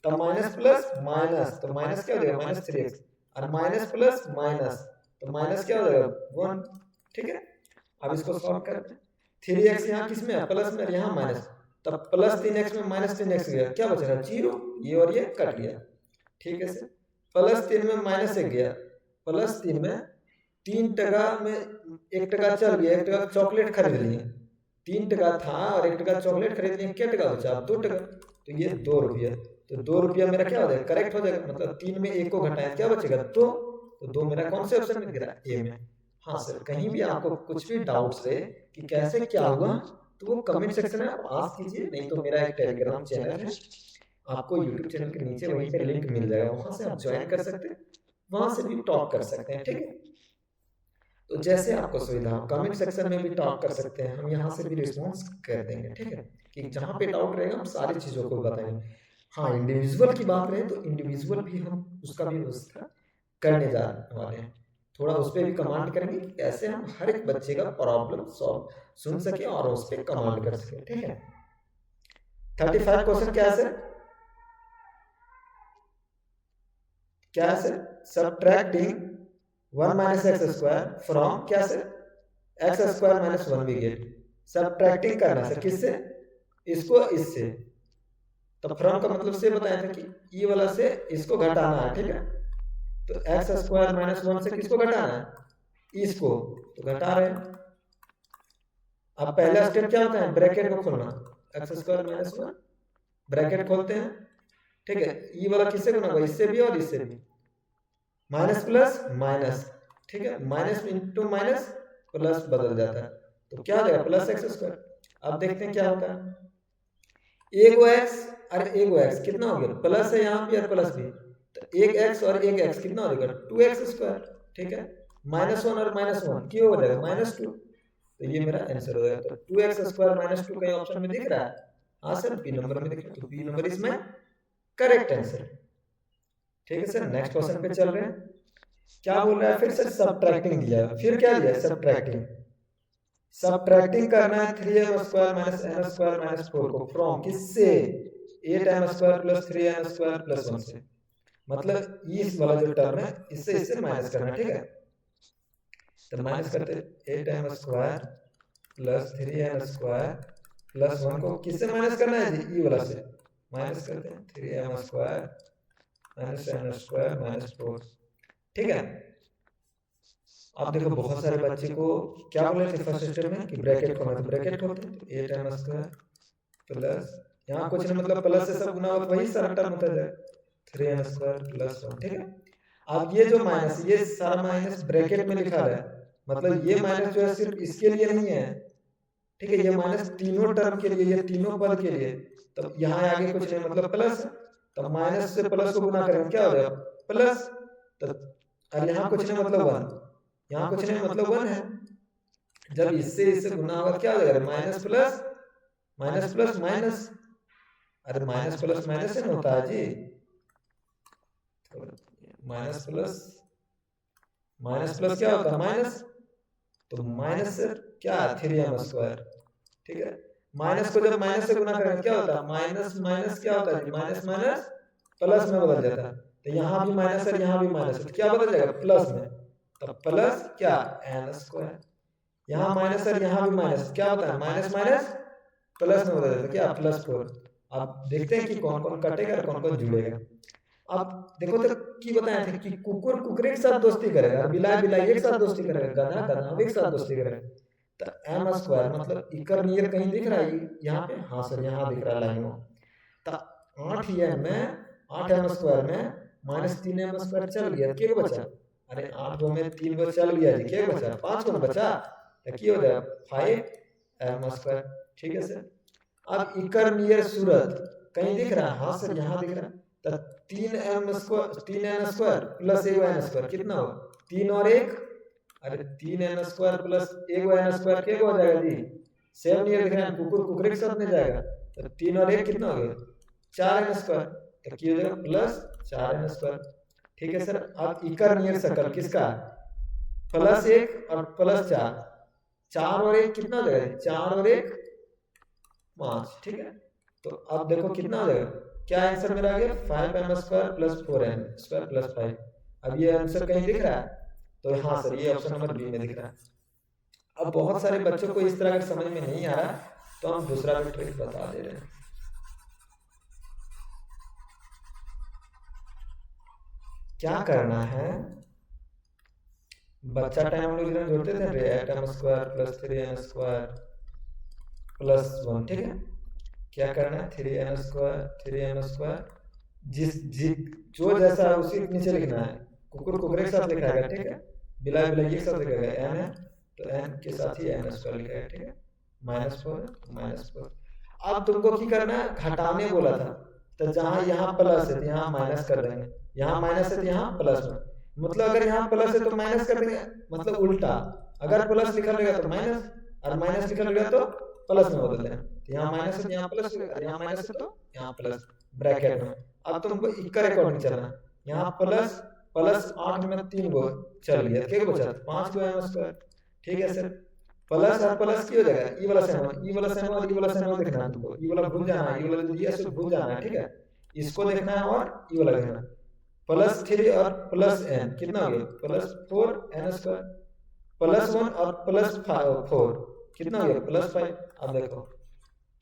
तो माइनस प्लस माइनस, तो माइनस क्या हो जाएगा माइनस 3x, और माइनस प्लस माइनस, तो माइनस क्या हो जाएगा 1। ठीक है, अब इसको सॉल्व करते हैं, 3x यहाँ किस में है प्लस में, यहाँ माइनस, तब प्लस 3x में माइनस 3x गया, क्या बचेगा 0, ये और ये कट गया। ठीक है सर, प्लस 3 में माइनस 1 गया, प्लस 3 में 3 टका में 1 टका चल गया, 1 टका चॉकलेट खरीद लिए, 3 टका था और 1 टका चॉकलेट खरीद लिए, क्या टका बचा 2 टका, तो ये 2 रुपया, तो 2 रुपया मेरा क्या हो जाएगा करेक्ट हो जाएगा, मतलब 3 में 1 को घटाएं क्या बचेगा 2, तो 2 मेरा कौन से ऑप्शन में दिख रहा है ए में। हाँ सर, कहीं भी आपको कुछ भी डाउट्स रहे कि कैसे क्या हुआ, तो वो कमेंट सेक्शन में आप आस्क कीजिए, नहीं तो मेरा एक टेलीग्राम चैनल है, आपको यूट्यूब चैनल के नीचे वहीं पे लिंक मिल जाएगा, वहां से आप ज्वाइन कर सकते हैं, वहां से भी टॉक कर सकते हैं। ठीक है, तो जैसे आपको सुविधा हो कमेंट सेक्शन में भी टॉक कर सकते हैं, हम यहाँ से भी रिस्पॉन्स कर देंगे। ठीक है, कि जहाँ पे डाउट रहेगा हम सारी चीज़ों को बताएंगे। हाँ, इंडिविजुअल की बात रहे तो इंडिविजुअल भी हम उसका भी व्यवस्था करने जा वाले हैं, थोड़ा उस पर भी कमांड करेंगे कि कैसे हम हर एक बच्चे का प्रॉब्लम सॉल्व सुन सके और उस पर कमांड कर सके। ठीक है, 35 क्वेश्चन क्या है सर, क्या है sir, subtracting 1 minus x square from क्या sir, x square minus 1 we get, subtracting करना सर किससे, इसको इससे, तो फ्रॉम का मतलब से बताया था कि ई वाला से इसको घटाना है। ठीक है, तो एक्स स्क्वायर माइनस 1 से किसको घटाना है, इसको, तो घटा रहे हैं। अब पहला स्टेप क्या होता है, ब्रैकेट को खोलना, एक्स स्क्वायर माइनस 1 ब्रैकेट खोलते हैं। ठीक है, ई वाला किससे गुना होगा, इससे भी और इससे भी, माइनस प्लस माइनस। ठीक है, माइनस इंटू माइनस प्लस बदल जाता है, तो क्या हो जाएगा प्लस एक्स स्क्वायर। अब देखते हैं क्या होता है, एक एक्स और एक एक्स कितना हो गया, प्लस है यहाँ भी और प्लस भी, तो एक एक्स और एक एक्स कितना हो जाएगा 2x स्क्वायर। ठीक है, -1 और -1 क्यों हो जाएगा -2, तो ये मेरा आंसर हो जाएगा। तो 2x स्क्वायर -2 कहीं ऑप्शन में दिख रहा है? हाँ सर, बी नंबर में दिख रहा है, तो B number is my correct answer. ठीक है सर, नेक्स्ट क्वेश्चन पे चल रहे हैं। क्या बोल रहा है फिर सर? सब्ट्रैक्टिंग दिया है। फिर क्या दिया है? सब्ट्रैक्टिंग। सब्ट्रैक्टिंग करना है 3m square minus n square minus 4 को फ्रॉम किससे? 8m square plus 3n square plus 1 से। मतलब इस वाला जो टर्म है इससे इससे माइनस करना है, ठीक है? तो माइनस करते 8m square plus 3n square plus 1 को किससे माइनस करना है जी? ई वाला से। माइनस करते हैं 3m square minus n square minus 4, ठीक है? अब देखो बहुत सारे बच्चे को क्या बोले थे फर्स्ट स्टेप में कि ब्रैकेट खोलना, तो ब्रैकेट खोलते हैं, तो 8m स्क्वायर प्लस यहाँ कुछ नहीं, मतलब प्लस से सब गुना होता वही सारा टर्म होता है 3n स्क्वायर प्लस 1, ठीक है? अब ये जो माइनस, ये सारा माइनस ब्रैकेट में लिखा है, मतलब ये माइनस जो है सिर्फ इसके लिए नहीं है, ठीक है? ये माइनस तीनों टर्म के लिए, ये तीनों पद के लिए। तो यहाँ आगे कुछ नहीं, मतलब प्लस, तो माइनस से प्लस को गुना करें क्या हो जाएगा? प्लस। तो और यहाँ कुछ नहीं मतलब 1, यहाँ कुछ नहीं मतलब 1 है। जब इससे इससे गुना होगा क्या हो जाएगा? Minus plus minus plus minus. अरे माइनस प्लस माइनस से होता है जी, माइनस प्लस क्या होता है? माइनस। तो माइनस से क्या? 3m स्क्वायर, ठीक है? माइनस को जब माइनस से गुना करें क्या होता है? माइनस माइनस क्या होता है? माइनस माइनस प्लस में बदल जाता है। तो यहाँ भी माइनस है, यहाँ भी माइनस है, तो क्या बदल जाएगा? प्लस में। तो प्लस क्या? n square. यहाँ माइनस है, यहाँ भी माइनस, क्या होता है? माइनस माइनस प्लस में बदल जाता है, क्या? +4। अब देखते हैं कि कौन कौन कटेगा और कौन कौन जुड़ेगा। अब देखो तो की बताया था कि कुकुर कुकुर एक साथ दोस्ती करेगा, बिलाई बिलाई एक साथ दोस्ती करेगा, गधा गधा एक साथ दोस्ती करेगा। तो m स्क्वायर मतलब इकर नियर कहीं दिख रहा है यहाँ पे? हाँ सर, यहाँ दिख रहा है लाइन में। तो 8m में 8m स्क्वायर में -3m स्क्वायर चल गया, क्या बचा? अरे 8 में 3 बार चल गया जी, क्या बचा? 5 में बचा, तो क्या हो जाएगा? 5m स्क्वायर, ठीक है सर? अब इकर नियर सूरत कहीं दिख रहा है? हाँ सर, यहाँ दिख रहा है। तो 3m square 3n square plus 1n square कितना हो? 3 और 1, अरे 3n square plus 1n square क्या हो जाएगा जी? सेम नियर दिख रहा है, कुकुर कुकुर एक साथ में जाएगा, तो 3 और 1 कितना हो गया? 4n स्क्वायर, तो क्या हो जाएगा? प्लस 4n स्क्वायर, ठीक है सर? अब इकर नियर सर्कल किसका? +1 और +4, 4 और 1 कितना हो जाएगा? 4 और 1 5, ठीक है? तो अब देखो कितना हो जाएगा? क्या आंसर मेरा आ गया? 5m square plus 4n square plus 5। अब ये आंसर कहीं दिख रहा है? तो हाँ सर, ये ऑप्शन नंबर बी में दिख रहा है। अब बहुत सारे बच्चों को इस तरह का समझ में नहीं आ रहा, तो हम दूसरा भी ट्रिक बता दे रहे हैं। क्या करना है? बच्चा टाइम हम लोग जोड़ते थे 8m square plus 3n square plus 1, ठीक है? क्या करना है? 3n स्क्वायर जो जैसा है उसी नीचे लिखना है। कुकुर कुकुर के साथ लिखा है, ठीक है? बिलाई बिलाई एक साथ लिखा है, n है तो n के साथ ही n स्क्वायर लिखा है, ठीक है? -4 अब तुमको क्या करना है? घटाने बोला था, तो जहां यहाँ प्लस है यहाँ माइनस कर देंगे, यहाँ माइनस है तो यहाँ प्लस में, मतलब अगर यहाँ प्लस है तो माइनस कर देंगे, मतलब उल्टा। अगर प्लस लिखा रहेगा तो माइनस, और माइनस लिखा रहेगा तो प्लस में बदल देना। तो यहाँ माइनस है तो यहाँ प्लस, और यहाँ माइनस है तो यहाँ प्लस, ब्रैकेट में। अब तुमको इक्कर अकॉर्डिंग चलना, यहाँ प्लस प्लस 8 में 3 गो चल गया, क्या बचा? 5 गो m स्क्वायर, ठीक है सर? प्लस और प्लस की हो जाएगा? ई वाला साइन, ई वाला साइन और ई वाला साइन देखना है तुमको, ई वाला भूल जाना है, ई वाला जो दिया है भूल जाना है, ठीक है? इसको देखना है और ई वाला देखना। +3 और प्लस n कितना हो गया? +4n स्क्वायर प्लस 1 और प्लस 4 कितना हो गया? +5। अब देखो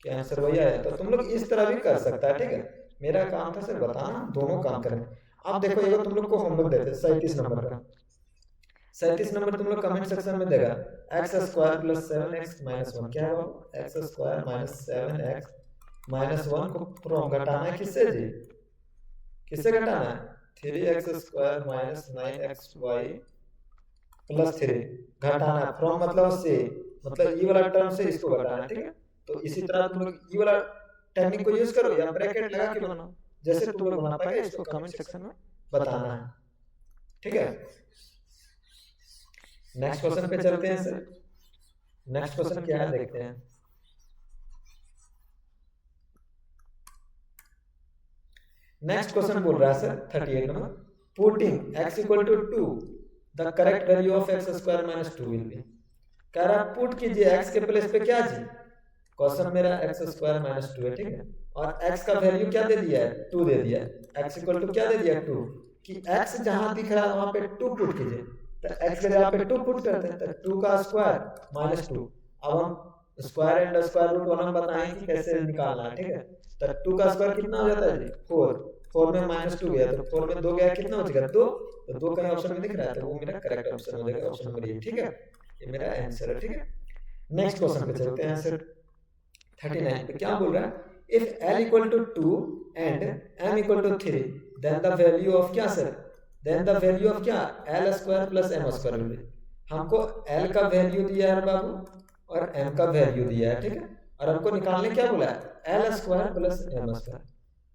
क्या आंसर वही आया। तो तुम लोग इस तरह भी कर सकता है, ठीक है? मेरा काम था सर बताना, दोनों काम करें। अब देखो ये तुम लोग को होमवर्क देते 37 नंबर का। 37 नंबर तुम लोग कमेंट सेक्शन में देगा x square plus 7x minus 1, क्या है? x square minus 7x minus 1 को फ्रॉम घटाना है किससे जी? किससे घटाना है? 3x square minus 9xy plus 3 घटाना है, फ्रॉम मतलब से, मतलब ई वाला टर्म से इसको घटाना है, ठीक है? तो इसी तरह तुम लोग ई वाला टेक्निक को यूज करो या ब्रैकेट लगा के बनाओ, जैसे तुम लोग बना पाएगा इसको कमेंट सेक्शन में बताना है, ठीक है? नेक्स्ट क्वेश्चन पे चलते हैं सर। नेक्स्ट क्वेश्चन क्या है देखते हैं। नेक्स्ट क्वेश्चन बोल रहा है sir 38 number, putting x equal to 2 the correct value of x square minus 2 will be. कह रहा पुट कीजिए x के प्लेस पे क्या जी, क्वेश्चन मेरा x स्क्वायर माइनस 2 है, ठीक है, और x का वैल्यू क्या दे दिया है, 2 दे दिया है। x इक्वल टू क्या दे दिया है, 2, कि x जहां दिख रहा है वहां पे 2 पुट कीजिए, तो x के जगह पे 2 पुट करते हैं, तो 2 का स्क्वायर माइनस 2। अब हम square and square root one हम बताएं कि कैसे निकालना है, ठीक है। तो 2 का स्क्वायर कितना हो जाता है जी, 4, 4 में माइनस 2 गया, तो 4 में 2 गया, कितना हो जाएगा 2, तो 2 कहीं ऑप्शन में दिख रहा है, तो वो मेरा करेक्ट ऑप्शन हो जाएगा, ऑप्शन नंबर ए, ठीक है, ये मेरा आंसर है, ठीक है। नेक्स्ट क्वेश्चन पे चलते हैं सर 39 पे क्या बोल रहा है, if l equal to 2 and m equal to 3 then the value of क्या sir, then the value of क्या, l square plus m square will be. हमको l का वैल्यू दिया है बाबू और m का वैल्यू दिया है, ठीक है, और हमको निकालने क्या बोला है, l square plus m square.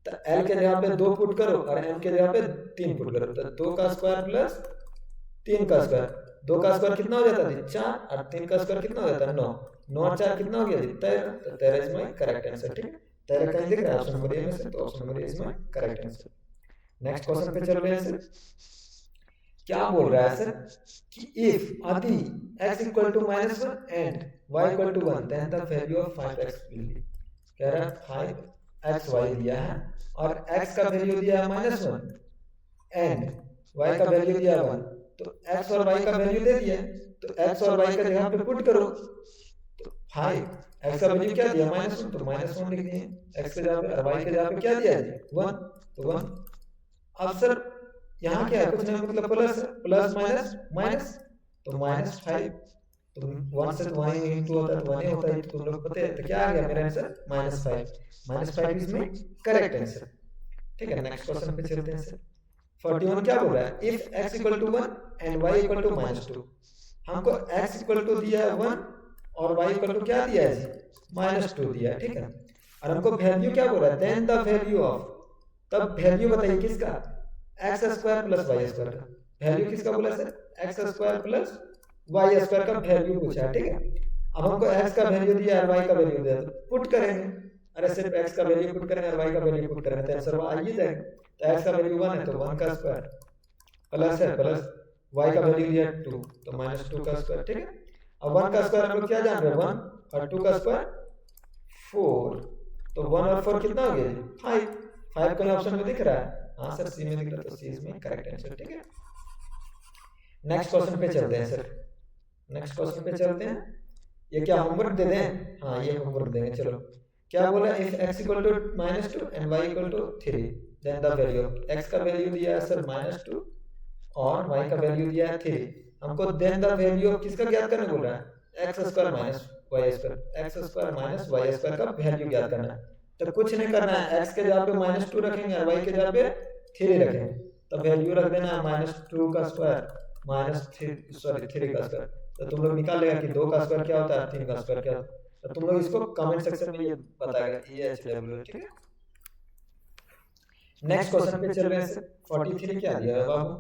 तो l के जगह पे 2 पुट करो और m के जगह पे 3 पुट करो, तो 2 का स्क्वायर प्लस 3 का स्क्वायर, 2 का स्क्वायर कितना हो जाता है 4 और 3 का स्क्वायर कितना हो जाता है 9, 9 और 4 कितना हो गया 13, तो 13 इज माय करेक्ट आंसर, ठीक है। 13 कहीं दिख रहा है ऑप्शन नंबर ए में से, तो option number A is my correct answer. Next question पे चल रहे हैं सर, क्या बोल रहा है सर कि इफ यदि x equal to -1 and y equal to 1 then the value of 5x will be. कह रहा है 5xy दिया है और x का वैल्यू दिया है -1 एंड y का वैल्यू दिया है 1, तो x और y का वैल्यू दे दिया, तो x और y का जगह पे पुट करो, तो 5 x का वैल्यू क्या दिया -1, तो -1 लिख दिए x के जगह पे, और y के जगह पे क्या दिया है 1, तो 1। अब सर यहाँ क्या है, कुछ नहीं, मतलब प्लस प्लस माइनस माइनस, तो -5, तो 1 से तो 1 इंटू होता है, तो 1 होता है, तो तुम लोग पता है, तो क्या आ गया मेरा answer -5, -5 is my correct answer, ठीक है। नेक्स्ट क्वेश्चन पे चलते हैं सर 41 क्या बोल रहा है, if x equal to 1 and y equal to -2। हमको x इक्वल टू दिया है 1 और y इक्वल टू क्या दिया है जी -2 दिया है, ठीक है, और हमको वैल्यू क्या बोल रहा है, देन द वैल्यू ऑफ, तब वैल्यू बताइए किसका, x square plus y square का वैल्यू किसका बोला sir, x square plus y square का वैल्यू पूछा, ठीक है। अब हमको एक्स का वैल्यू दिया और वाई का वैल्यू दिया, तो पुट करेंगे, अरे सिर्फ एक्स का वैल्यू पुट करेंगे और वाई का वैल्यू पुट करेंगे, तो आंसर आ ही जाएगा। तो एक्स का वैल्यू 1 है तो 1 का स्क्वायर प्लस है, प्लस वाई का वैल्यू दिया 2 तो -2 का स्क्वायर, ठीक है। अब 1 का स्क्वायर हम लोग क्या जान रहे हैं 1 और 2 का स्क्वायर 4, तो 1 और 4 कितना हो गया 5, 5 कोई ऑप्शन में दिख रहा है, हाँ सर सी में दिख रहा है, तो C is my correct answer, ठीक है। नेक्स्ट क्वेश्चन पे चलते हैं सर, नेक्स्ट क्वेश्चन पे चलते हैं, ये क्या होमवर्क दे दें, हाँ ये होमवर्क देंगे, चलो। क्या बोला, if x equal to -2 and y equal to 3 then the value of, x का वैल्यू दिया है सर -2 और y का वैल्यू दिया है 3, हमको देन द वैल्यू ऑफ किसका ज्ञात करने बोल रहा है, x square minus y square, x square minus y square का वैल्यू ज्ञात करना है। तो कुछ नहीं करना है, x के जगह पे -2 रखेंगे और y के जगह पे 3 रखेंगे, तो वैल्यू रख देना -2 का स्क्वायर -3 का स्क्वायर, तो तुम लोग निकाल लेगा कि 2 का स्क्वायर क्या होता है 3 का स्क्वायर क्या होता है, तो तुम लोग इसको कमेंट सेक्शन में ये बताएगा, ये HW, ठीक है। नेक्स्ट क्वेश्चन पे चल रहे हैं सर 43 क्या दिया है बाबू,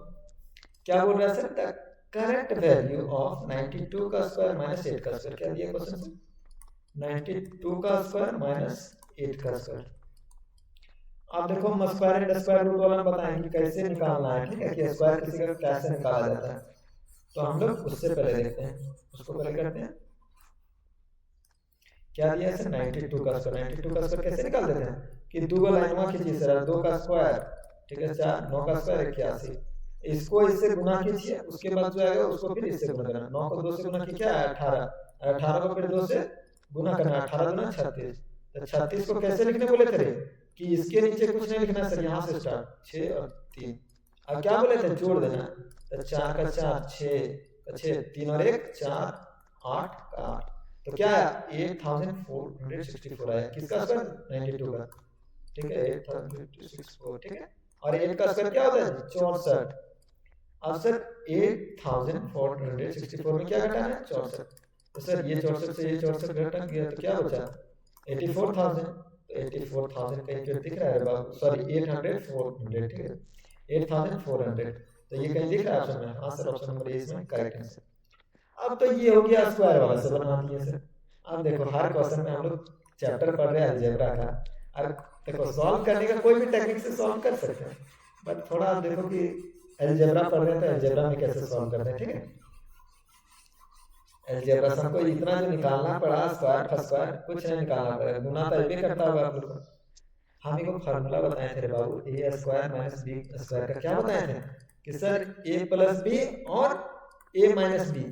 क्या बोल रहा है sir, the correct value of 92 का स्क्वायर -8 का स्क्वायर, क्या दिया क्वेश्चन से, 92 का स्क्वायर -8 का स्क्वायर। अब देखो हम स्क्वायर एंड स्क्वायर रूट वाला बताएंगे कैसे निकालना है, ठीक है, कि स्क्वायर किसी का कैसे निकाला जाता है, तो हम लोग उससे पहले देखते हैं, उसको पहले करते हैं। क्या दिया है 92 का स्क्वायर, 92 का स्क्वायर कैसे निकाल देते हैं कि दो लाइनवा खींचिए सर, 2 का स्क्वायर, ठीक है, 4 9 का स्क्वायर 81, इसको इससे गुना कीजिए, उसके बाद जो आएगा उसको फिर इससे गुना करना, 9 को 2 से गुना कीजिए 18, 18 को फिर 2 से गुना करना, 18 गुना 36, तो 36 को कैसे लिखने बोले थे कि इसके नीचे कुछ नहीं लिखना सर, यहाँ से स्टार्ट 6 और 3, अब क्या बोले थे जोड़ देना, तो 4 का 4 6 3 और 1 4 8 का 8, तो क्या 8464 आया, किसका स्क्वायर 92 का, ठीक है 8464, ठीक है, और 8 का स्क्वायर क्या होता है 64। अब सर 8464 में क्या घटाना है 64, तो सर ये 64 से ये 64 घटा गया तो क्या बचा 84,000, तो 84,000 कहीं पे दिख रहा है बाबू, सॉरी 800 ठीक है 8400, तो ये कहीं दिख रहा है ऑप्शन में, हाँ सर ऑप्शन नंबर ए इसमें करेक्ट आंसर। अब तो ये हो गया स्क्वायर वाला से बना दिए सर। अब देखो हर क्वेश्चन में हम लोग चैप्टर पढ़ रहे हैं अलजेब्रा का, और देखो सॉल्व करने का कोई भी टेक्निक से सॉल्व कर सकते हैं, बट थोड़ा आप देखो कि अलजेब्रा पढ़ रहे हैं तो अलजेब्रा में कैसे सॉल्व करते हैं, ठीक है। अलजेब्रा से हमको इतना जो निकालना पड़ा, स्क्वायर फर्स्ट स्क्वायर कुछ नहीं निकालना पड़ा, गुना तो भी करता होगा आप लोग को। हम एक फार्मूला बताए थे बाबू, ए स्क्वायर माइनस बी स्क्वायर का क्या बताए थे कि सर ए प्लस बी और ए माइनस बी।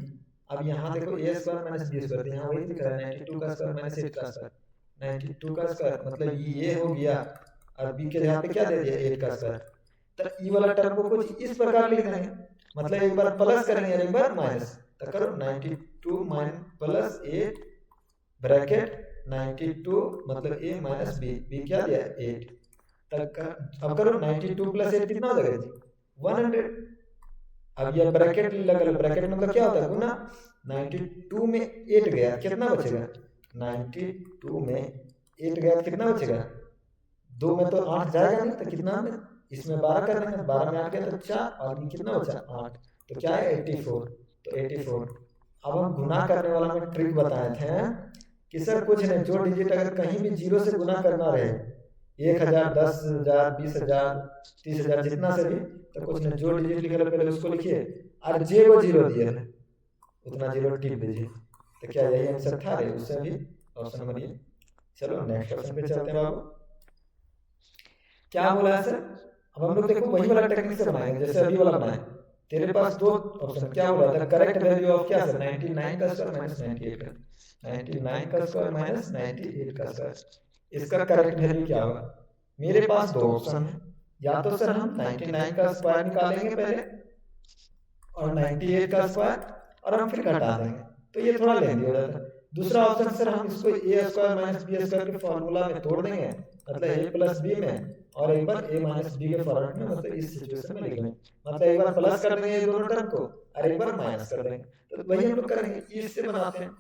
अब यहाँ देखो ए स्क्वायर माइनस बी स्क्वायर, यहाँ वही दिख रहा है 92 का स्क्वायर माइनस 8 का स्क्वायर, 92 का स्क्वायर मतलब ये हो गया, और बी के यहाँ पे क्या दे दिया 8 का स्क्वायर। तो ई वाला टर्म को कुछ इस प्रकार लिख देंगे, मतलब एक बार प्लस करेंगे और एक बार माइनस, तो करो 92 प्लस 8 ब्रैकेट 92 मतलब a माइनस बी, बी क्या दिया 8 तक का। अब करो 92 प्लस 8 कितना हो जाएगा जी 100। अब ये ब्रैकेट लगा, ब्रैकेट मतलब क्या होता है गुना, 92 में 8 गया कितना बचेगा, 92 में 8 गया कितना बचेगा, 2 में तो 8 जाएगा नहीं, तो कितना में इसमें 12 कर देंगे, 12 में 8 गया तो 4, और कितना बचा 8, तो क्या है 84, तो 84। अब हम गुना करने वाला में ट्रिक बताए थे कि सर कुछ नहीं, जो डिजिट अगर कहीं भी जीरो से गुना करना रहे, 1000 10,000 20,000 30,000 जितना से भी, तो कुछ नहीं जो डिजिट लिखे पहले उसको लिखिए, और जे वो जीरो दिए उतना जीरो टिक दीजिए। तो क्या यही आंसर था रे, उससे भी ऑप्शन नंबर ये। चलो नेक्स्ट क्वेश्चन पे चलते हैं बाबू, क्या बोला है सर। अब हम लोग देखो वही वाला टेक्निक से बनाएंगे जैसे अभी वाला बनाए। तेरे पास दो ऑप्शन क्या बोला था, करेक्ट वैल्यू ऑफ क्या सर 99 का स्क्वायर माइनस 98 का, 99 का स्क्वायर माइनस 98 का स्क्वायर, इसका करेक्ट वैल्यू क्या होगा। मेरे पास दो ऑप्शन है, या तो सर हम 99 का स्क्वायर निकालेंगे पहले और 98 का स्क्वायर और हम फिर घटा देंगे, तो ये थोड़ा लेंदी हो जाता है। दूसरा ऑप्शन सर हम इसको ए स्क्वायर माइनस बी स्क्वायर के फॉर्मूला में तोड़ देंगे, मतलब ए प्लस बी में, और एक बार ए माइनस बी के फॉर्मेट में, मतलब इस सिचुएशन में लिख लेंगे, मतलब एक बार प्लस कर देंगे ये दोनों टर्म को और एक बार माइनस कर देंगे, तो वही हम लोग करेंगे इससे बनाते हैं,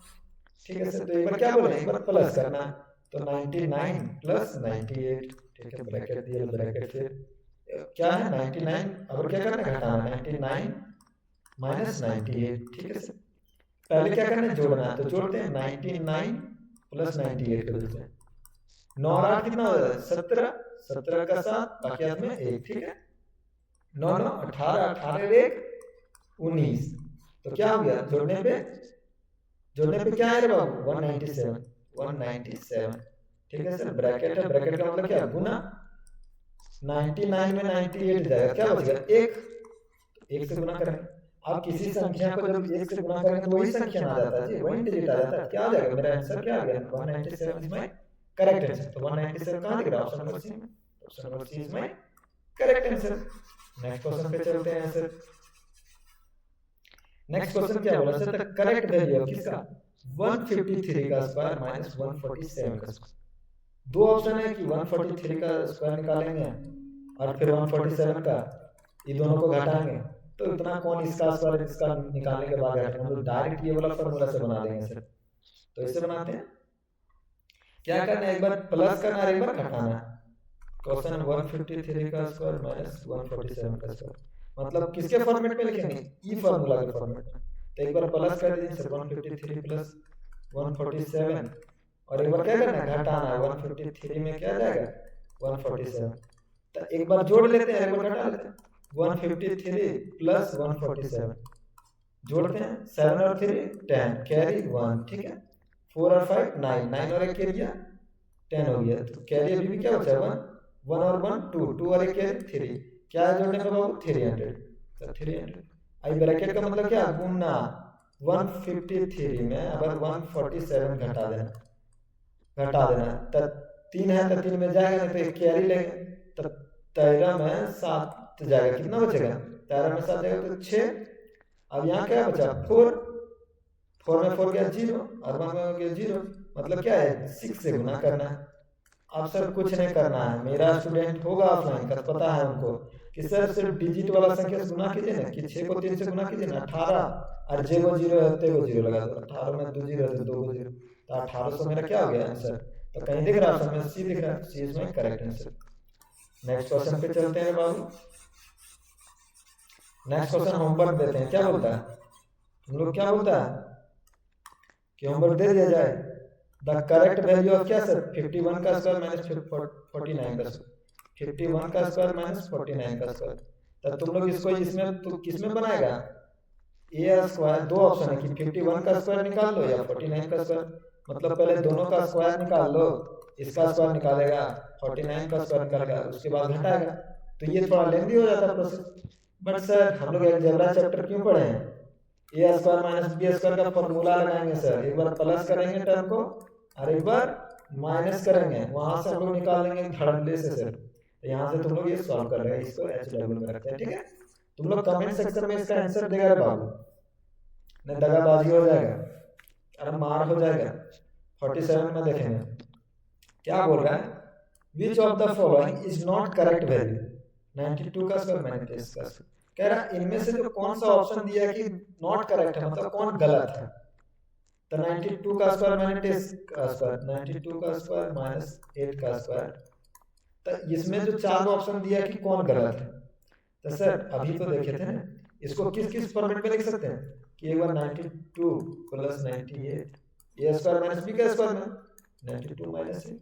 ठीक है सर। तो एक बार क्या बोले, एक बार प्लस करना है, तो 99 प्लस 98, ठीक है ब्रैकेट दिया, ब्रैकेट फिर क्या है 99, अब क्या करना है घटाना, 99 माइनस 98, ठीक है सर। पहले क्या करना है जोड़ना है, तो जोड़ते हैं 99 प्लस 98 कर देते हैं, 9 और 8 कितना हो जाता है 17, 17 का 7 बाकी हाथ में 1, ठीक है 9 9 18, 18 1 19, तो क्या हो गया जोड़ने पे क्या है रे बाबू 197, 197, ठीक है सर। ब्रैकेट है, ब्रैकेट का मतलब क्या गुना, 99 में 98 जाएगा, क्या बचेगा 1, 1 से गुना करेंगे। आप किसी संख्या को जब 1 से गुना करेंगे तो वही संख्या आ जाता है जी, वही डिजिट आ जाता है, क्या आ जाएगा मेरा आंसर क्या आ गया 197 इज माय करेक्ट आंसर। तो 197 कहां दिख रहा है ऑप्शन नंबर सी में, option number C is my correct answer. Next question पे चलते हैं सर। नेक्स्ट क्वेश्चन क्या बोला सर, द करेक्ट वैल्यू किसका 153 का स्क्वायर माइनस 147 का स्क्वायर। दो ऑप्शन है कि 143 का स्क्वायर निकालेंगे और फिर 147 का, ये दोनों को घटाएंगे, तो इतना कौन इसका स्क्वायर इसका निकालने के बाद घटाएंगे, हम लोग डायरेक्ट ये वाला फॉर्मूला से बना देंगे सर। तो इसे बनाते हैं, क्या करना है एक बार प्लस करना है एक बार घटाना है। क्वेश्चन 153 का स्क्वायर माइनस 147 का स्क्वायर, मतलब किसके फॉर्मेट में लिखेंगे, ई फॉर्मूला के फॉर्मेट में। तो एक बार प्लस कर दीजिए सर 153 प्लस 147, और एक बार क्या करना है घटाना है, 153 में क्या जाएगा 147, तो एक बार जोड़ लेते हैं एक बार घटा लेते हैं, 153 प्लस 147 जोड़ते हैं, 7 और 3 10 कैरी 1, ठीक है 4 और 5 9, 9 और 1 कैरी 10 हो गया, तो कैरी अभी भी क्या बचा 1, 1 और 1 2, 2 और 1 कैरी 3, क्या है जोड़ने पे बाबू 300, तो 300 आई ब्रैकेट का मतलब क्या गुना 153 में अगर 147 घटा देना, तो 3 है तो 3 में जाएगा, नहीं तो एक कैरी लेंगे, तो 13 में 7 जाएगा, कितना बचेगा 13 में 7 जाएगा तो 6। अब यहाँ क्या बचा 4, 4 में 4 गया 0 और 1 में गया 0, मतलब क्या है 6 से गुना करना है। अब सर कुछ नहीं करना है, मेरा स्टूडेंट होगा ऑफलाइन का पता है हमको कि सर सिर्फ डिजिट वाला संख्या से गुना कीजिए ना, कि 6 को 3 से गुना कीजिए ना 18, और जे वो 0 है ते वो 0 लगा दो, 18 में 2 0 है तो 2 0, तो 1800 मेरा क्या हो गया आंसर। तो कहीं दिख रहा है ऑप्शन में सी दिख रहा है, C is my correct answer. Next question पे चलते हैं बाबू। नेक्स्ट क्वेश्चन होमवर्क देते हैं, क्या बोलता है हम लोग क्या बोलता है कि होमवर्क दे दिया जाए, द करेक्ट वैल्यू ऑफ क्या सर 51 का स्क्वायर माइनस 49 का स्क्वायर, 51 का स्क्वायर माइनस 49 का स्क्वायर। तब तुम लोग इसको इसमें तो किसमें बनाएगा, ए स्क्वायर, दो ऑप्शन है कि 51 का स्क्वायर निकाल लो या 49 का स्क्वायर, मतलब पहले दोनों का स्क्वायर निकाल लो, इसका स्क्वायर निकालेगा 49 का स्क्वायर निकालेगा, उसके बाद घटाएगा। तो ये थोड़ा लेंदी हो जाता है प्रोसेस, बट सर हम लोग अलजेब्रा चैप्टर क्यों पढ़े हैं, ए स्क्वायर माइनस बी स्क्वायर का फॉर्मूला लगाएंगे सर, एक बार प्लस करेंगे टर्म को और एक बार माइनस करेंगे, वहां से हम लोग निकाल लेंगे धड़ल्ले से सर। तो यहाँ से तुम लोग ये सॉल्व कर रहे हैं, इसको एच डबल में रखते हैं, ठीक है। तुम लोग कमेंट सेक्शन में इसका आंसर देगा रे बाबू, नहीं दगाबाजी हो जाएगा, अरे मार हो जाएगा। 47 में देखेंगे क्या बोल रहा है, which of the following is not correct value, 92 का स्क्वायर माइनस का स्क्वायर, कह रहा इनमें से जो कौन सा ऑप्शन दिया है कि नॉट करेक्ट है, मतलब कौन गलत है। तो 92 का स्क्वायर माइनस का स्क्वायर, 92 का स्क्वायर माइनस 8 का स्क्वायर, तो इसमें जो चार ऑप्शन दिया कि कौन गलत है। तो सर अभी तो देखे थे ना, इसको किस किस फॉर्मेट में लिख सकते हैं कि एक बार 92 प्लस 98 ए स्क्वायर माइनस बी का स्क्वायर में 92 माइनस 8,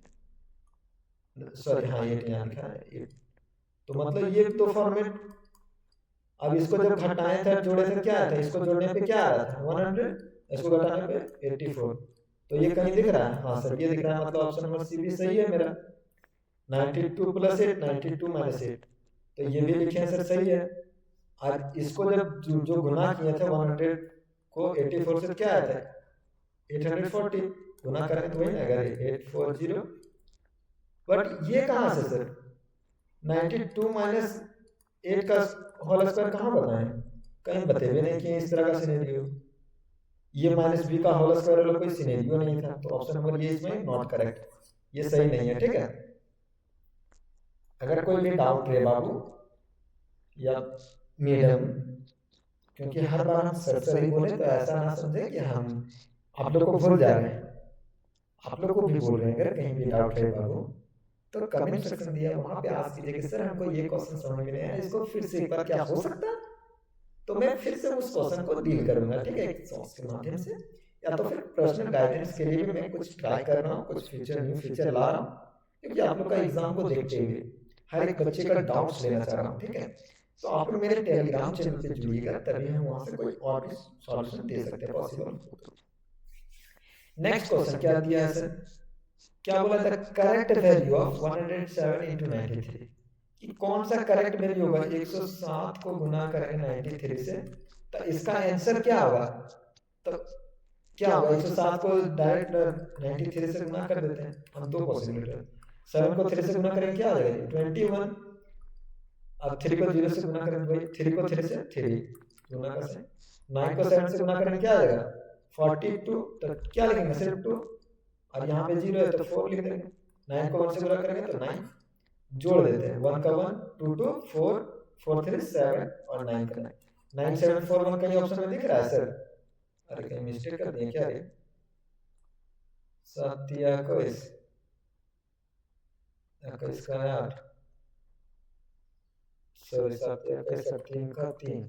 सॉरी हाँ 8 यहाँ लिखा है 8, तो मतलब ये तो फॉर्मेट। अब इसको जब घटाए थे जोड़े थे क्या था, इसको जोड़ने पे क्या आ रहा था 100, इसको घटाने पे 84, तो ये कहीं दिख रहा है, हाँ सर ये दिख रहा है, मतलब ऑप्शन नंबर सी भी सही है मेरा, 92 प्लस 8 92 माइनस 8, तो ये भी लिखे सर सही है। और इसको जब जो गुना किए थे 100 को 84 से क्या आया था 840, गुना करें तो वही ना अगर 840, बट ये कहाँ से सर 92 माइनस 8 का होल स्क्वायर कहाँ बताएं, कहीं बतेवे नहीं कि इस तरह का सिनेरियो, ये माइनस बी का होल स्क्वायर वाला कोई सिनेरियो नहीं था, तो ऑप्शन नंबर ये इसमें नॉट करेक्ट, ये सही नहीं है, ठीक है। अगर कोई भी डाउट है बाबू या मैडम, क्योंकि हर बार हम सर सही बोले तो ऐसा ना समझे कि हम आप लोग को भूल जा रहे हैं, आप लोग को भी बोल रहे हैं। अगर कहीं भी डाउट है बाबू तो कमेंट सेक्शन दिया वहां पे आस्क कीजिए कि सर हमको ये क्वेश्चन समझ में नहीं आया, इसको फिर से एक बार क्या हो सकता है, तो मैं फिर से उस क्वेश्चन को डील करूंगा, ठीक है, एक सॉल्व के माध्यम से, या तो फिर पर्सनल गाइडेंस के लिए भी मैं कुछ ट्राई कर रहा हूँ, कुछ फीचर न्यू फीचर ला रहा हूँ, क्योंकि आप लोग का एग्जाम को देखते हुए हर एक बच्चे का डाउट्स लेना चाह रहा हूँ, ठीक है। तो आप लोग मेरे टेलीग्राम चैनल पे जुड़िएगा, तभी हम वहां से कोई और भी सॉल्यूशन दे सकते हैं पॉसिबल। नेक्स्ट क्वेश्चन क्या दिया है सर, क्या बोला था करेक्ट वैल्यू ऑफ 107 into 93, कि कौन सा करेक्ट वैल्यू होगा, 107 को गुना करें 93 से, तो इसका आंसर क्या होगा, तो क्या होगा 107 को डायरेक्ट 93 से गुना कर देते हैं हम, दो पॉसिबिलिटी है, 7 को 3 से गुना करें क्या आ जाएगा 21, अब 3 को 0 से गुना करें भाई 3 को 3 से 3 गुना कर से, 9 को 7 से गुना करें क्या आ जाएगा 42, तो क्या लिखेंगे सिर्फ 2, और यहाँ पे 0 है तो 4 लिख देंगे, 9 को 1 से गुना करेंगे तो 9 जोड़ देते हैं, 1 का 1 2 2 4 4 3 7 और 9 का 9, 9 7 4 1 कहीं ऑप्शन में दिख रहा है सर, अरे कहीं मिस्टेक कर दिए क्या रे, सत्या को इस का 8, सॉरी सत्या को 3 का 3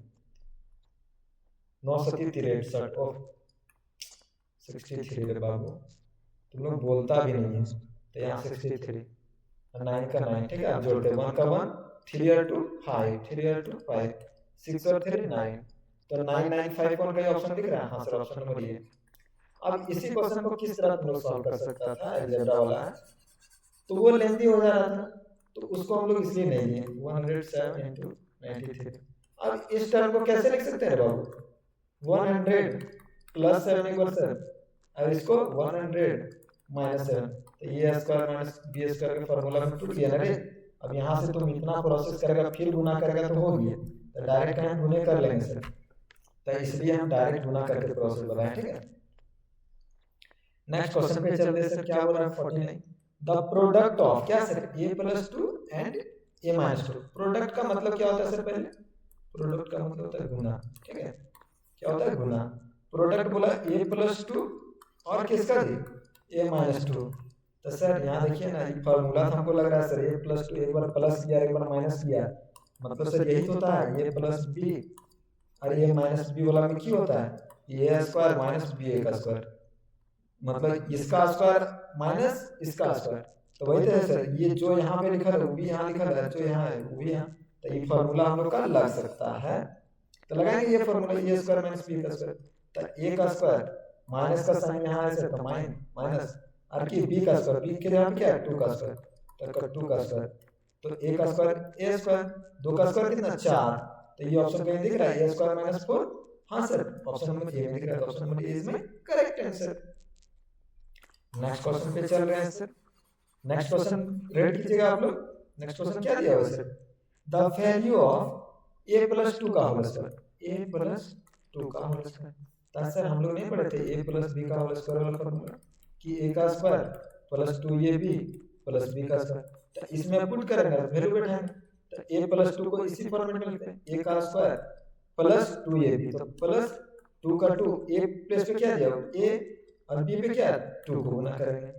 9 7 63 ऑफ 63 रे बाबू, तुम लोग बोलता भी नहीं है, तो यहाँ 63 और 9 का 9, ठीक है, आप जोड़ते हैं 1 का 1 3 और 2 5 3 और 2 5 6 और 3 9, तो 9 9 5 कौन का ऑप्शन दिख रहा है, हाँ सर ऑप्शन नंबर ये। अब इसी क्वेश्चन को किस तरह तुम लोग सॉल्व कर सकता था, अलजेब्रा वाला है तो वो लेंथी हो जा रहा था, तो उसको हम लोग इसलिए नहीं लिए 107 into 93। अब इस टर्म को कैसे लिख सकते हैं बाबू, 100 प्लस 7 एक बार सर, और इसको 100 माइनस 7, तो ये स्क्वायर माइनस बी स्क्वायर का फार्मूला में टूट गया ना रे। अब यहाँ से तुम इतना प्रोसेस करेगा फिर गुना करेगा तो हो गया, तो डायरेक्ट हम गुने कर लेंगे सर, तो इसलिए हम डायरेक्ट गुना करके प्रोसेस बनाए, ठीक है। नेक्स्ट क्वेश्चन पे चलते हैं सर, क्या बोल रहा है 49, द प्रोडक्ट ऑफ क्या sir a + 2 and a - 2, product का मतलब क्या होता है सर, पहले प्रोडक्ट का मतलब होता है गुना, ठीक है, क्या होता है गुना, प्रोडक्ट बोला a + 2 और किसका थी a - 2, तो सर यहाँ देखिए ना ये फार्मूला तो हमको लग रहा है सर a + 2 एक बार प्लस किया एक बार माइनस किया, मतलब सर यही तो होता है a + b और a - b वाला में क्या होता है ए स्क्वायर माइनस बी ए का स्क्वायर, मतलब इसका स्क्वायर माइनस इसका स्क्वायर। तो वही तो है सर, ये जो यहाँ पे लिखा है वो भी यहाँ लिखा है, जो यहाँ है वो भी यहाँ। तो ये फॉर्मूला हम लोग का लग सकता है। तो लगाएंगे ये फॉर्मूला, ए स्क्वायर माइनस बी का स्क्वायर। तो ए का स्क्वायर माइनस का साइन यहाँ है सर, तो माइनस और की बी का स्क्वायर, बी के यहाँ पे क्या है 2 का स्क्वायर, तो 2 का स्क्वायर। तो ए का स्क्वायर ए स्क्वायर, 2 का स्क्वायर कितना 4। तो ये ऑप्शन कहीं दिख रहा है ए स्क्वायर माइनस 4। हाँ सर, ऑप्शन नंबर ए में दिख रहा है, option number A is my correct answer. Next question पे चल रहे हैं सर। नेक्स्ट क्वेश्चन रेड कीजिएगा आप लोग। नेक्स्ट क्वेश्चन क्या दिया हुआ है sir, the value of A plus 2 का होल स्क्वायर, ए प्लस 2 का होल स्क्वायर। तो सर हम लोग नहीं पढ़े थे ए प्लस बी का होल स्क्वायर वाला फॉर्मूला, कि ए का square plus 2 a b plus B का स्क्वायर। तो इसमें पुट करेंगे वैल्यू बैठाएंगे, तो ए प्लस 2 को इसी फॉर्मेट में लिखते हैं, ए का स्क्वायर प्लस 2 ए बी, तो प्लस 2 का 2, ए प्लेस पे क्या दिया ए और बी पे क्या 2 को गुना करेंगे।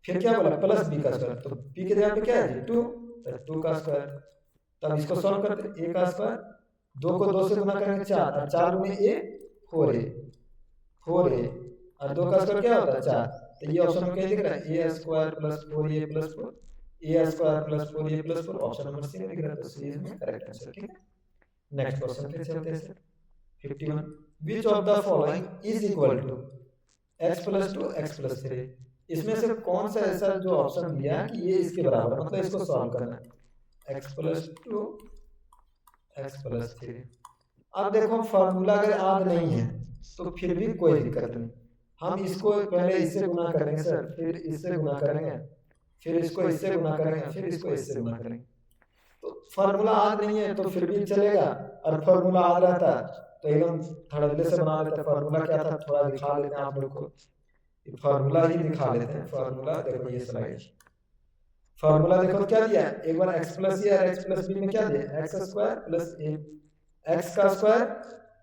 फिर क्या बोला प्लस बी का स्क्वायर, तो बी के जगह पे क्या है 2, तो 2 का स्क्वायर। तब इसको सॉल्व करते हैं, ए का स्क्वायर 2 को 2 से गुना करेंगे 4, और 4 में ए 4 ए और 2 का स्क्वायर क्या होता है 4। तो ये ऑप्शन में क्या दिख रहा है a square plus 4 a plus 4, a square plus 4 a plus 4, option number C में दिख रहा है, तो C is my correct answer. ठीक है, नेक्स्ट क्वेश्चन पे चलते हैं sir. 51 which of the following is equal to x plus 2 x plus 3। इसमें से कौन सा ऐसा जो ऑप्शन दिया कि ये इसके बराबर, मतलब इसको सॉल्व करना है, x प्लस 2 x प्लस 3। अब देखो फार्मूला अगर याद नहीं है तो फिर भी कोई दिक्कत नहीं, हम इसको पहले इससे गुना करेंगे सर, फिर इससे गुना करेंगे, फिर इसको इससे गुना करेंगे, फिर इसको इससे गुना करेंगे। तो फार्मूला याद नहीं है तो फिर भी चलेगा, और फार्मूला याद रहता तो एकदम धड़ल्ले से बना लेते। फार्मूला क्या था थोड़ा दिखा लेते हैं आप लोग को, फार्मूला ही दिखा लेते हैं। फार्मूला देखो ये स्लाइड, फार्मूला देखो क्या दिया है, एक बार x प्लस ए और x प्लस बी में क्या दिया एक्स स्क्वायर प्लस ए, एक्स का स्क्वायर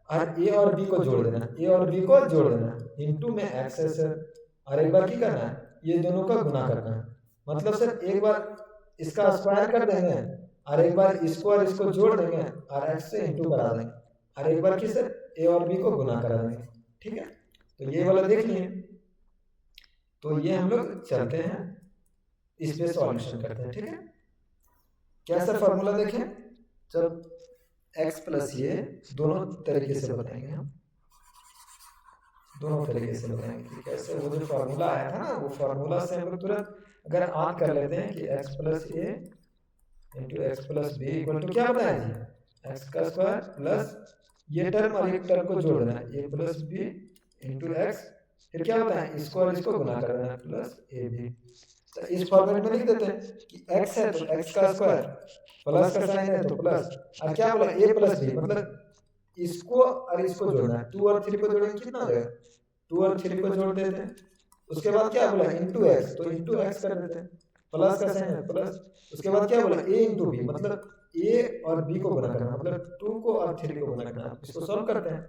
और ए और बी को जोड़ देना, ए और बी को जोड़ देना इनटू में एक्स है सर, और एक बार क्या करना है ये दोनों का गुना करना है। मतलब सर एक बार इसका स्क्वायर कर देंगे और एक बार इसको और इसको जोड़ देंगे और एक्स से इनटू करा देंगे, और एक बार की सर ए और बी को गुना करा देंगे। ठीक है, तो ये वाला देख लिए, तो ये हम लोग चलते हैं इस पे सॉल्यूशन करते हैं। ठीक है, क्या सर फार्मूला देखें, जब x प्लस ये दोनों तरीके से बताएंगे, हम दोनों तरीके से बताएंगे कि कैसे वो जो फार्मूला आया था ना, वो फार्मूला से हम लोग तुरंत अगर याद कर लेते हैं कि x plus a into x plus b equal to क्या बताया जी एक्स का स्क्वायर प्लस ये टर्म और एक टर्म को जोड़ देना a plus b into x, फिर क्या होता है इसको और इसको गुना कर देना प्लस ए बी। तो इस फॉर्मेट में लिख देते हैं कि x है तो x का स्क्वायर प्लस का साइन है तो प्लस, और क्या बोला a प्लस बी, मतलब इसको और इसको जोड़ना है, 2 और 3 को जोड़ेंगे कितना हो जाएगा 2 और 3 को जोड़ देते हैं। उसके बाद क्या बोला इंटू एक्स, तो इंटू एक्स कर देते हैं, प्लस का साइन है प्लस, उसके बाद क्या बोला a इंटू बी, मतलब a और b को गुना करना, मतलब 2 को और 3 को गुना करना। इसको सॉल्व करते हैं,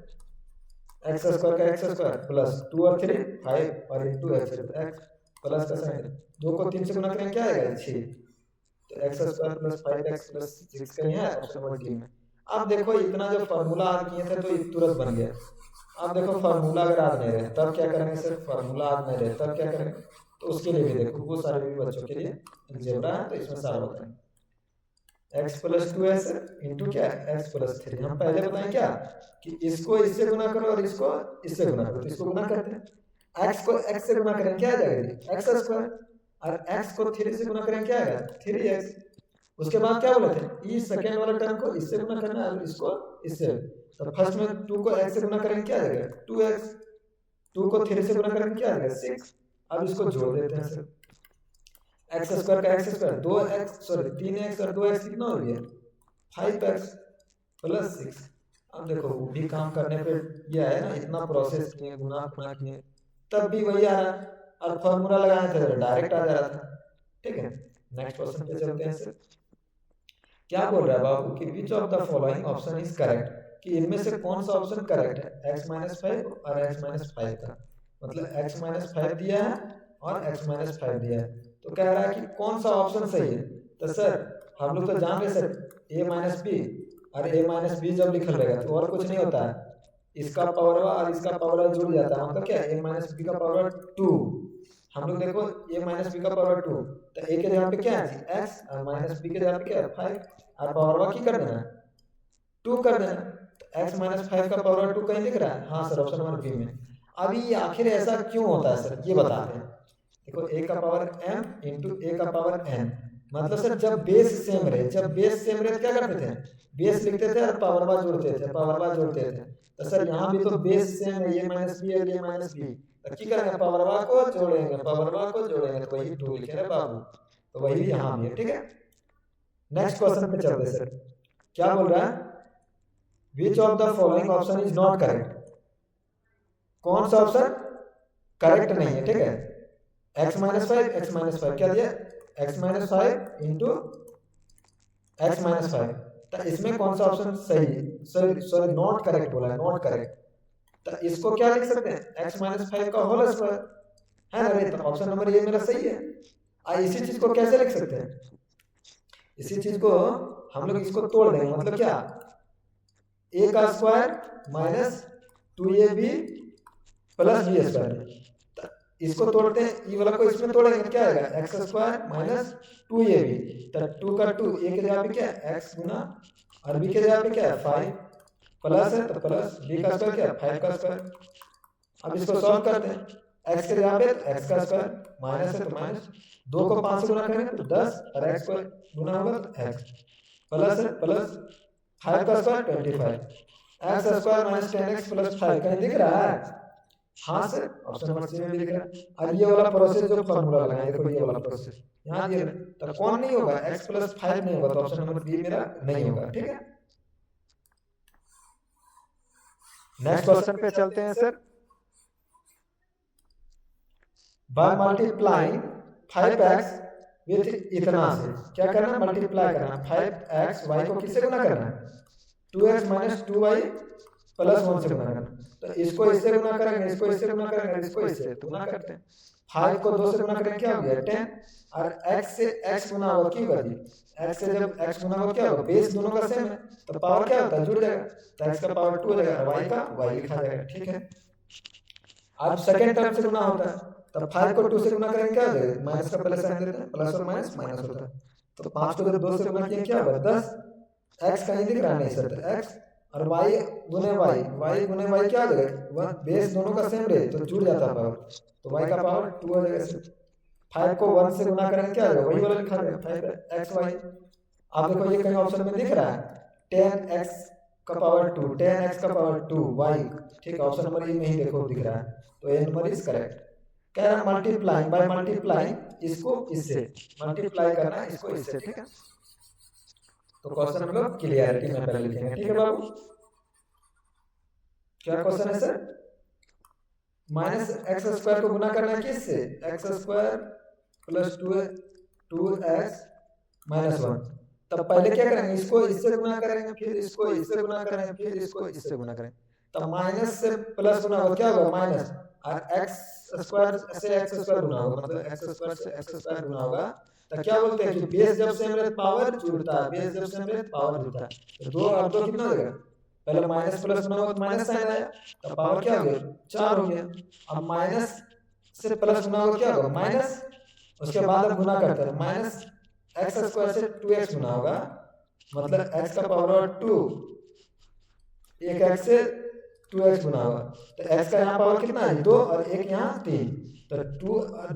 एक्स स्क्वायर का एक्स स्क्वायर प्लस 2 और 3 5 और इंटू एक्स प्लस का साइन 2 को 3 से गुना करेंगे क्या आएगा 6, तो x square plus 5x plus 6 कहीं है ऑप्शन नंबर डी में। अब देखो इतना जो फार्मूला याद किए थे तो तुरंत बन गया। अब देखो फार्मूला अगर याद नहीं रहे तब क्या करेंगे सर, फार्मूला याद नहीं रहे तब क्या करेंगे, तो उसके लिए भी देखो वो सारे भी बच्चों के लिए अलजेब्रा है, तो इसमें सारा बताएंगे। x प्लस 2 है सर इंटू क्या x प्लस 3, हम पहले बताएं क्या कि इसको इससे गुना करो और इसको इससे गुना करो, तो इसको गुना करते हैं, x को x से गुना करें क्या आ जाएगा एक्स स्क्वायर, और x को 3 से गुना करें क्या आएगा 3x। उसके बाद क्या बोले थे ई सेकंड वाला टर्म को इससे गुना करना है और इसको इससे, तो फर्स्ट में 2 को x से गुना करेंगे क्या आ जाएगा 2x, 2 को 3 से गुना करेंगे क्या आ जाएगा 6। अब इसको जोड़ देते हैं सर, एक्स स्क्वायर का x square 2x sorry 3x और 2x कितना हो गया 5x प्लस 6। अब देखो वो भी काम करने पे ये आया ना, इतना प्रोसेस किए गुना फुना किए तब भी वही आ रहा है, और फॉर्मूला लगाए थे तो डायरेक्ट आ जा रहा था। ठीक है, नेक्स्ट क्वेश्चन पे चलते हैं सर। क्या बोल रहा है बाबू कि which of the following option is correct, कि इनमें से कौन सा ऑप्शन करेक्ट है, x माइनस 5 और x माइनस 5 का, मतलब x माइनस 5 दिया है और x माइनस 5 दिया है, तो कह रहा है कि कौन सा ऑप्शन सही है। तो सर हम लोग तो जान रहे सर a माइनस बी, और a माइनस बी जब लिखल रहेगा तो और कुछ नहीं होता है, इसका पावर और इसका पावर जुड़ जाता है, मतलब क्या है, a माइनस बी का पावर 2। हम लोग देखो a माइनस बी का पावर 2, तो a के जगह पे क्या है x और माइनस बी के जगह पे क्या है 5 और पावर की कर देना 2 कर देना। तो x माइनस 5 का पावर 2 कहीं दिख रहा है? हाँ सर, ऑप्शन नंबर बी में। अभी ये आखिर ऐसा क्यों होता है सर, ये बताते हैं। देखो a का पावर m इंटू a का पावर n, मतलब सर जब बेस सेम रहे, जब बेस सेम रहे क्या करते थे, बेस लिखते थे और पावर बा जोड़ते थे, पावर बा जोड़ते थे। तो सर यहाँ भी तो बेस सेम है, ये माइनस बी और ये माइनस बी, तो क्या करेंगे, पावर बा को जोड़ेंगे, पावर बा को जोड़ेंगे, तो वही 2 लिखे रहे बाबू, तो वही यहाँ भी है, ठीक है। नेक्स्ट क्वेश्चन पे चलते हैं सर, क्या बोल रहा है, which of the following option is not correct, कौन सा ऑप्शन करेक्ट नहीं है, ठीक है। x माइनस 5 क्या दिया, x minus 5 into x minus 5, तो इसमें कौन सा ऑप्शन सही है, सॉरी नॉट करेक्ट बोला है, नॉट करेक्ट। तो इसको क्या लिख सकते हैं, x माइनस 5 का होल स्क्वायर है ना रे, तो ऑप्शन नंबर ये मेरा सही है। इसी चीज को कैसे लिख सकते हैं, इसी चीज को हम लोग इसको तोड़ देंगे, मतलब क्या, a का square minus 2ab plus b square, इसको तोड़ते हैं, ये वाला को इसमें तोड़ेंगे क्या आएगा, एक्स स्क्वायर माइनस 2ab, तो 2 का 2 a के जगह पे क्या है x गुना और b के जगह पे क्या है 5 प्लस है, तो प्लस b का स्क्वायर क्या है 5 का स्क्वायर। अब इसको सॉल्व करते हैं, x के जगह पे x का स्क्वायर माइनस है तो माइनस, 2 को 5 से गुना करेंगे तो 10 और x को गुना होगा तो x प्लस है प्लस 5 का square 25, x square minus 10x plus 5 कहीं दिख रहा है, हाँ सर ऑप्शन नंबर सी में दिख रहा है। और ये वाला प्रोसेस जो फार्मूला लगाए, देखो ये वाला प्रोसेस यहाँ दिया है, तो कौन नहीं होगा, x प्लस 5 नहीं होगा, तो ऑप्शन नंबर बी मेरा नहीं होगा, ठीक है। नेक्स्ट क्वेश्चन पे चलते हैं sir, by multiplying 5x with इतना से क्या करना, मल्टीप्लाई करना 5x y को किससे गुना करना है, 2x माइनस 2y प्लस 1 से गुना करना, तो इसको इससे गुना करेंगे, इसको इससे गुना करेंगे, इसको इससे तो गुना करते हैं, 5 को 2 से गुना करेंगे क्या हो गया 10, और x से x गुना होगा क्यों होगा जी, x से जब x गुना होगा क्या होगा, बेस दोनों का सेम है तो पावर क्या होता है जुड़ जाएगा, तो x का पावर 2 हो जाएगा और y का y लिखा जाएगा, ठीक है। अब सेकंड टर्म से गुना होता है, तो 5 को 2 से गुना करेंगे क्या हो जाएगा, माइनस का प्लस साइन देते हैं, प्लस और माइनस माइनस होता है, तो 5 को जब 2 से गुना किया क्या होगा 10, x कहीं दिख रहा नहीं सर, तो x और y गुने y गुने y क्या हो जाएगा, बेस दोनों का सेम रहे तो जुड़ जाता है पावर, तो y का पावर 2 हो जाएगा सर। 5 को 1 से गुना करेंगे क्या होगा, वही वाला लिखा जाएगा 5xy। आप देखो ये कहीं ऑप्शन में दिख रहा है 10x का पावर 2, 10x का पावर 2 y, ठीक है, ऑप्शन नंबर ए में ही देखो दिख रहा है, तो ए नंबर इज करेक्ट। कह रहा है मल्टीप्लाइंग, बाय मल्टीप्लाइंग इसको इससे, मल्टीप्लाई करना है इसको इससे, ठीक है। तो क्वेश्चन हम लोग क्लियरिटी में पहले लिखेंगे, ठीक है बाबू। क्या क्वेश्चन है सर, माइनस एक्स स्क्वायर को गुना करना है किससे, x square plus 2x minus 1, तब पहले क्या करेंगे, इसको इससे गुना करेंगे, फिर इसको इससे गुना करेंगे, फिर इसको इससे गुना करेंगे, तब माइनस से प्लस गुना होगा क्या होगा माइनस, और एक्स स्क्वायर से एक्स स्क्वायर गुना होगा, मतलब एक्स स्क्वायर से एक्स स्क्वायर गुना होगा, तो क्या बोलते हैं कि बेस जब सेम रहे पावर जुड़ता है, बेस जब सेम रहे पावर जुड़ता है, तो 2 और 2 कितना हो जाएगा, पहले माइनस प्लस गुना हुआ तो माइनस साइन आया, तो पावर क्या हो गया 4 हो गया, अब माइनस से प्लस गुना होगा क्या होगा माइनस, उसके बाद अब गुना करते हैं, माइनस एक्स स्क्वायर से 2x गुना होगा, मतलब x का पावर 2, एक x से 2x गुना होगा, तो x का यहाँ पावर कितना है 2 और एक यहाँ 3, तो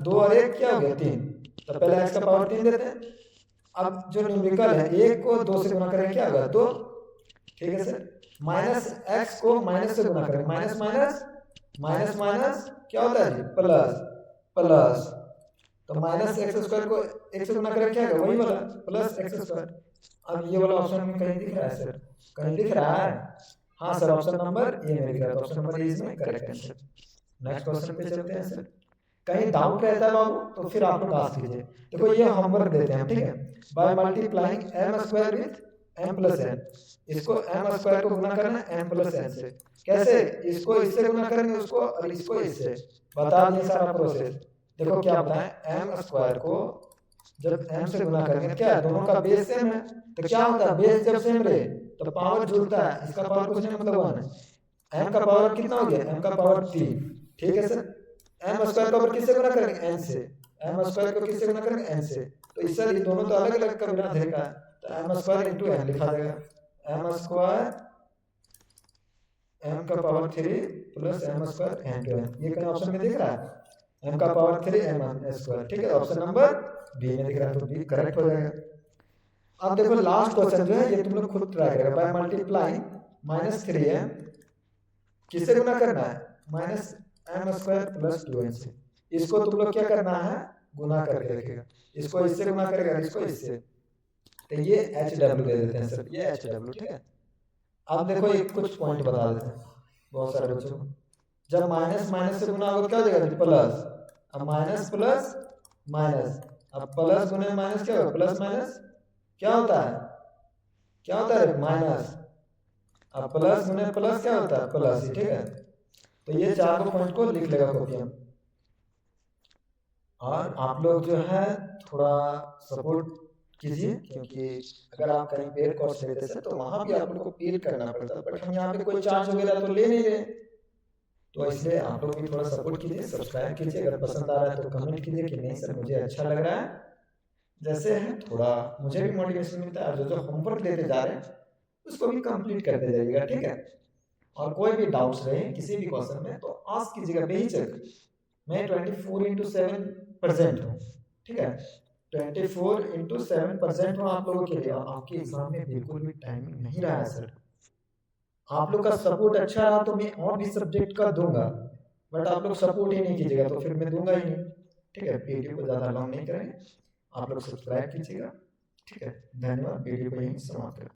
2 और 1 क्या हो गया 3, तो पहले x का पावर 3 देते हैं, अब जो न्यूमेरिकल है 1 को 2 से गुना करेंगे क्या होगा 2, ठीक है सर, माइनस x को माइनस से गुना करेंगे, माइनस माइनस माइनस माइनस क्या होता है जी प्लस प्लस, तो माइनस एक्स स्क्वायर को x से गुना करेंगे क्या होगा वही वाला प्लस एक्स स्क्वायर। अब ये वाला ऑप्शन में कहीं दिख रहा है सर, कहीं दिख रहा है, हाँ सर ऑप्शन नंबर ए में दिख रहा है, तो ऑप्शन नंबर ए इसमें करेक्ट आंसर। नेक्स्ट क्वेश्चन पे चलते हैं सर, कहीं डाउट रहता है बाबू तो फिर आप लोग आस्क कीजिए। देखो ये होमवर्क देते हैं, ठीक है, by multiplying m square with m plus n, इसको m स्क्वायर को गुना करना है m प्लस n से, कैसे, इसको इससे गुना करेंगे उसको और इसको इससे, बता दिए सारा प्रोसेस। देखो क्या बताएं, m स्क्वायर को जब m से गुना करेंगे क्या है, दोनों का बेस सेम है, तो क्या होता है बेस जब सेम रहे तो पावर जुड़ता है, इसका पावर कुछ नहीं मतलब 1 है, m का पावर कितना हो गया, m का पावर 3, ठीक है सर। m स्क्वायर का पावर किससे गुना करेंगे, n से, m स्क्वायर को किससे गुना करेंगे, n से। तो इस सर ये दोनों तो अलग अलग का बिना अध्ययन का है, तो m स्क्वायर इंटू n लिखा जाएगा, m स्क्वायर m का power 3 plus m square n two n, ये कहीं ऑप्शन में दिख रहा है, m का पावर 3 m स्क्वायर, ठीक है। ऑप्शन नंबर बी में दिख रहा है, तो बी करेक्ट हो जाएगा। अब देखो लास्ट क्वेश्चन जो है ये तुम लोग खुद ट्राई करेगा, बाय मल्टीप्लाइंग -3m किससे गुना करना है, minus M square plus 2n से। इसको तुम लोग क्या करना है, गुना करके देखेगा, इसको इससे गुना करेगा, इसको इससे, तो ये एच डब्ल्यू दे देते हैं सर, ये एच डब्ल्यू, ठीक है। अब देखो एक कुछ पॉइंट बता देते हैं बहुत सारे बच्चों को, जब माइनस माइनस से गुना होगा क्या हो जाएगा, प्लस, अब माइनस प्लस माइनस, अब प्लस गुने माइनस क्या होगा, प्लस माइनस क्या होता है, क्या होता है माइनस, अब प्लस गुने प्लस क्या होता है, प्लस ही, ठीक है। तो ये चारों पॉइंट को लिख लेगा कॉपी में। और आप लोग जो है थोड़ा सपोर्ट कीजिए, क्योंकि अगर आप कहीं पेड कोर्स लेते हैं तो वहां भी आप लोग को पेड करना पड़ता है, बट हम यहाँ पे कोई चार्ज वगैरह तो ले नहीं रहे, तो इसलिए आप लोग भी थोड़ा सपोर्ट कीजिए, सब्सक्राइब कीजिए, अगर पसंद आ रहा है तो कमेंट कीजिए कि नहीं सर मुझे अच्छा लग रहा है, जैसे है थोड़ा मुझे भी मोटिवेशन मिलता है, और जो जो होमवर्क देते जा रहे हैं उसको भी कंप्लीट करते जाइएगा, ठीक है। और कोई भी डाउट्स रहे किसी भी क्वेश्चन में तो आस्क कीजिएगा बेहिचक, मैं 24/7% हूँ, ठीक है, 24/7% हूँ आप लोगों के लिए। आपके एग्जाम में बिल्कुल भी टाइमिंग नहीं रहा है सर, आप लोग का सपोर्ट अच्छा रहा तो मैं और भी सब्जेक्ट का दूंगा, बट आप लोग सपोर्ट ही नहीं कीजिएगा तो फिर मैं दूंगा ही नहीं, ठीक है। वीडियो को ज़्यादा लॉन्ग नहीं करेंगे, आप लोग सब्सक्राइब कीजिएगा, ठीक है। धन्यवाद, वीडियो को यहीं समाप्त करें।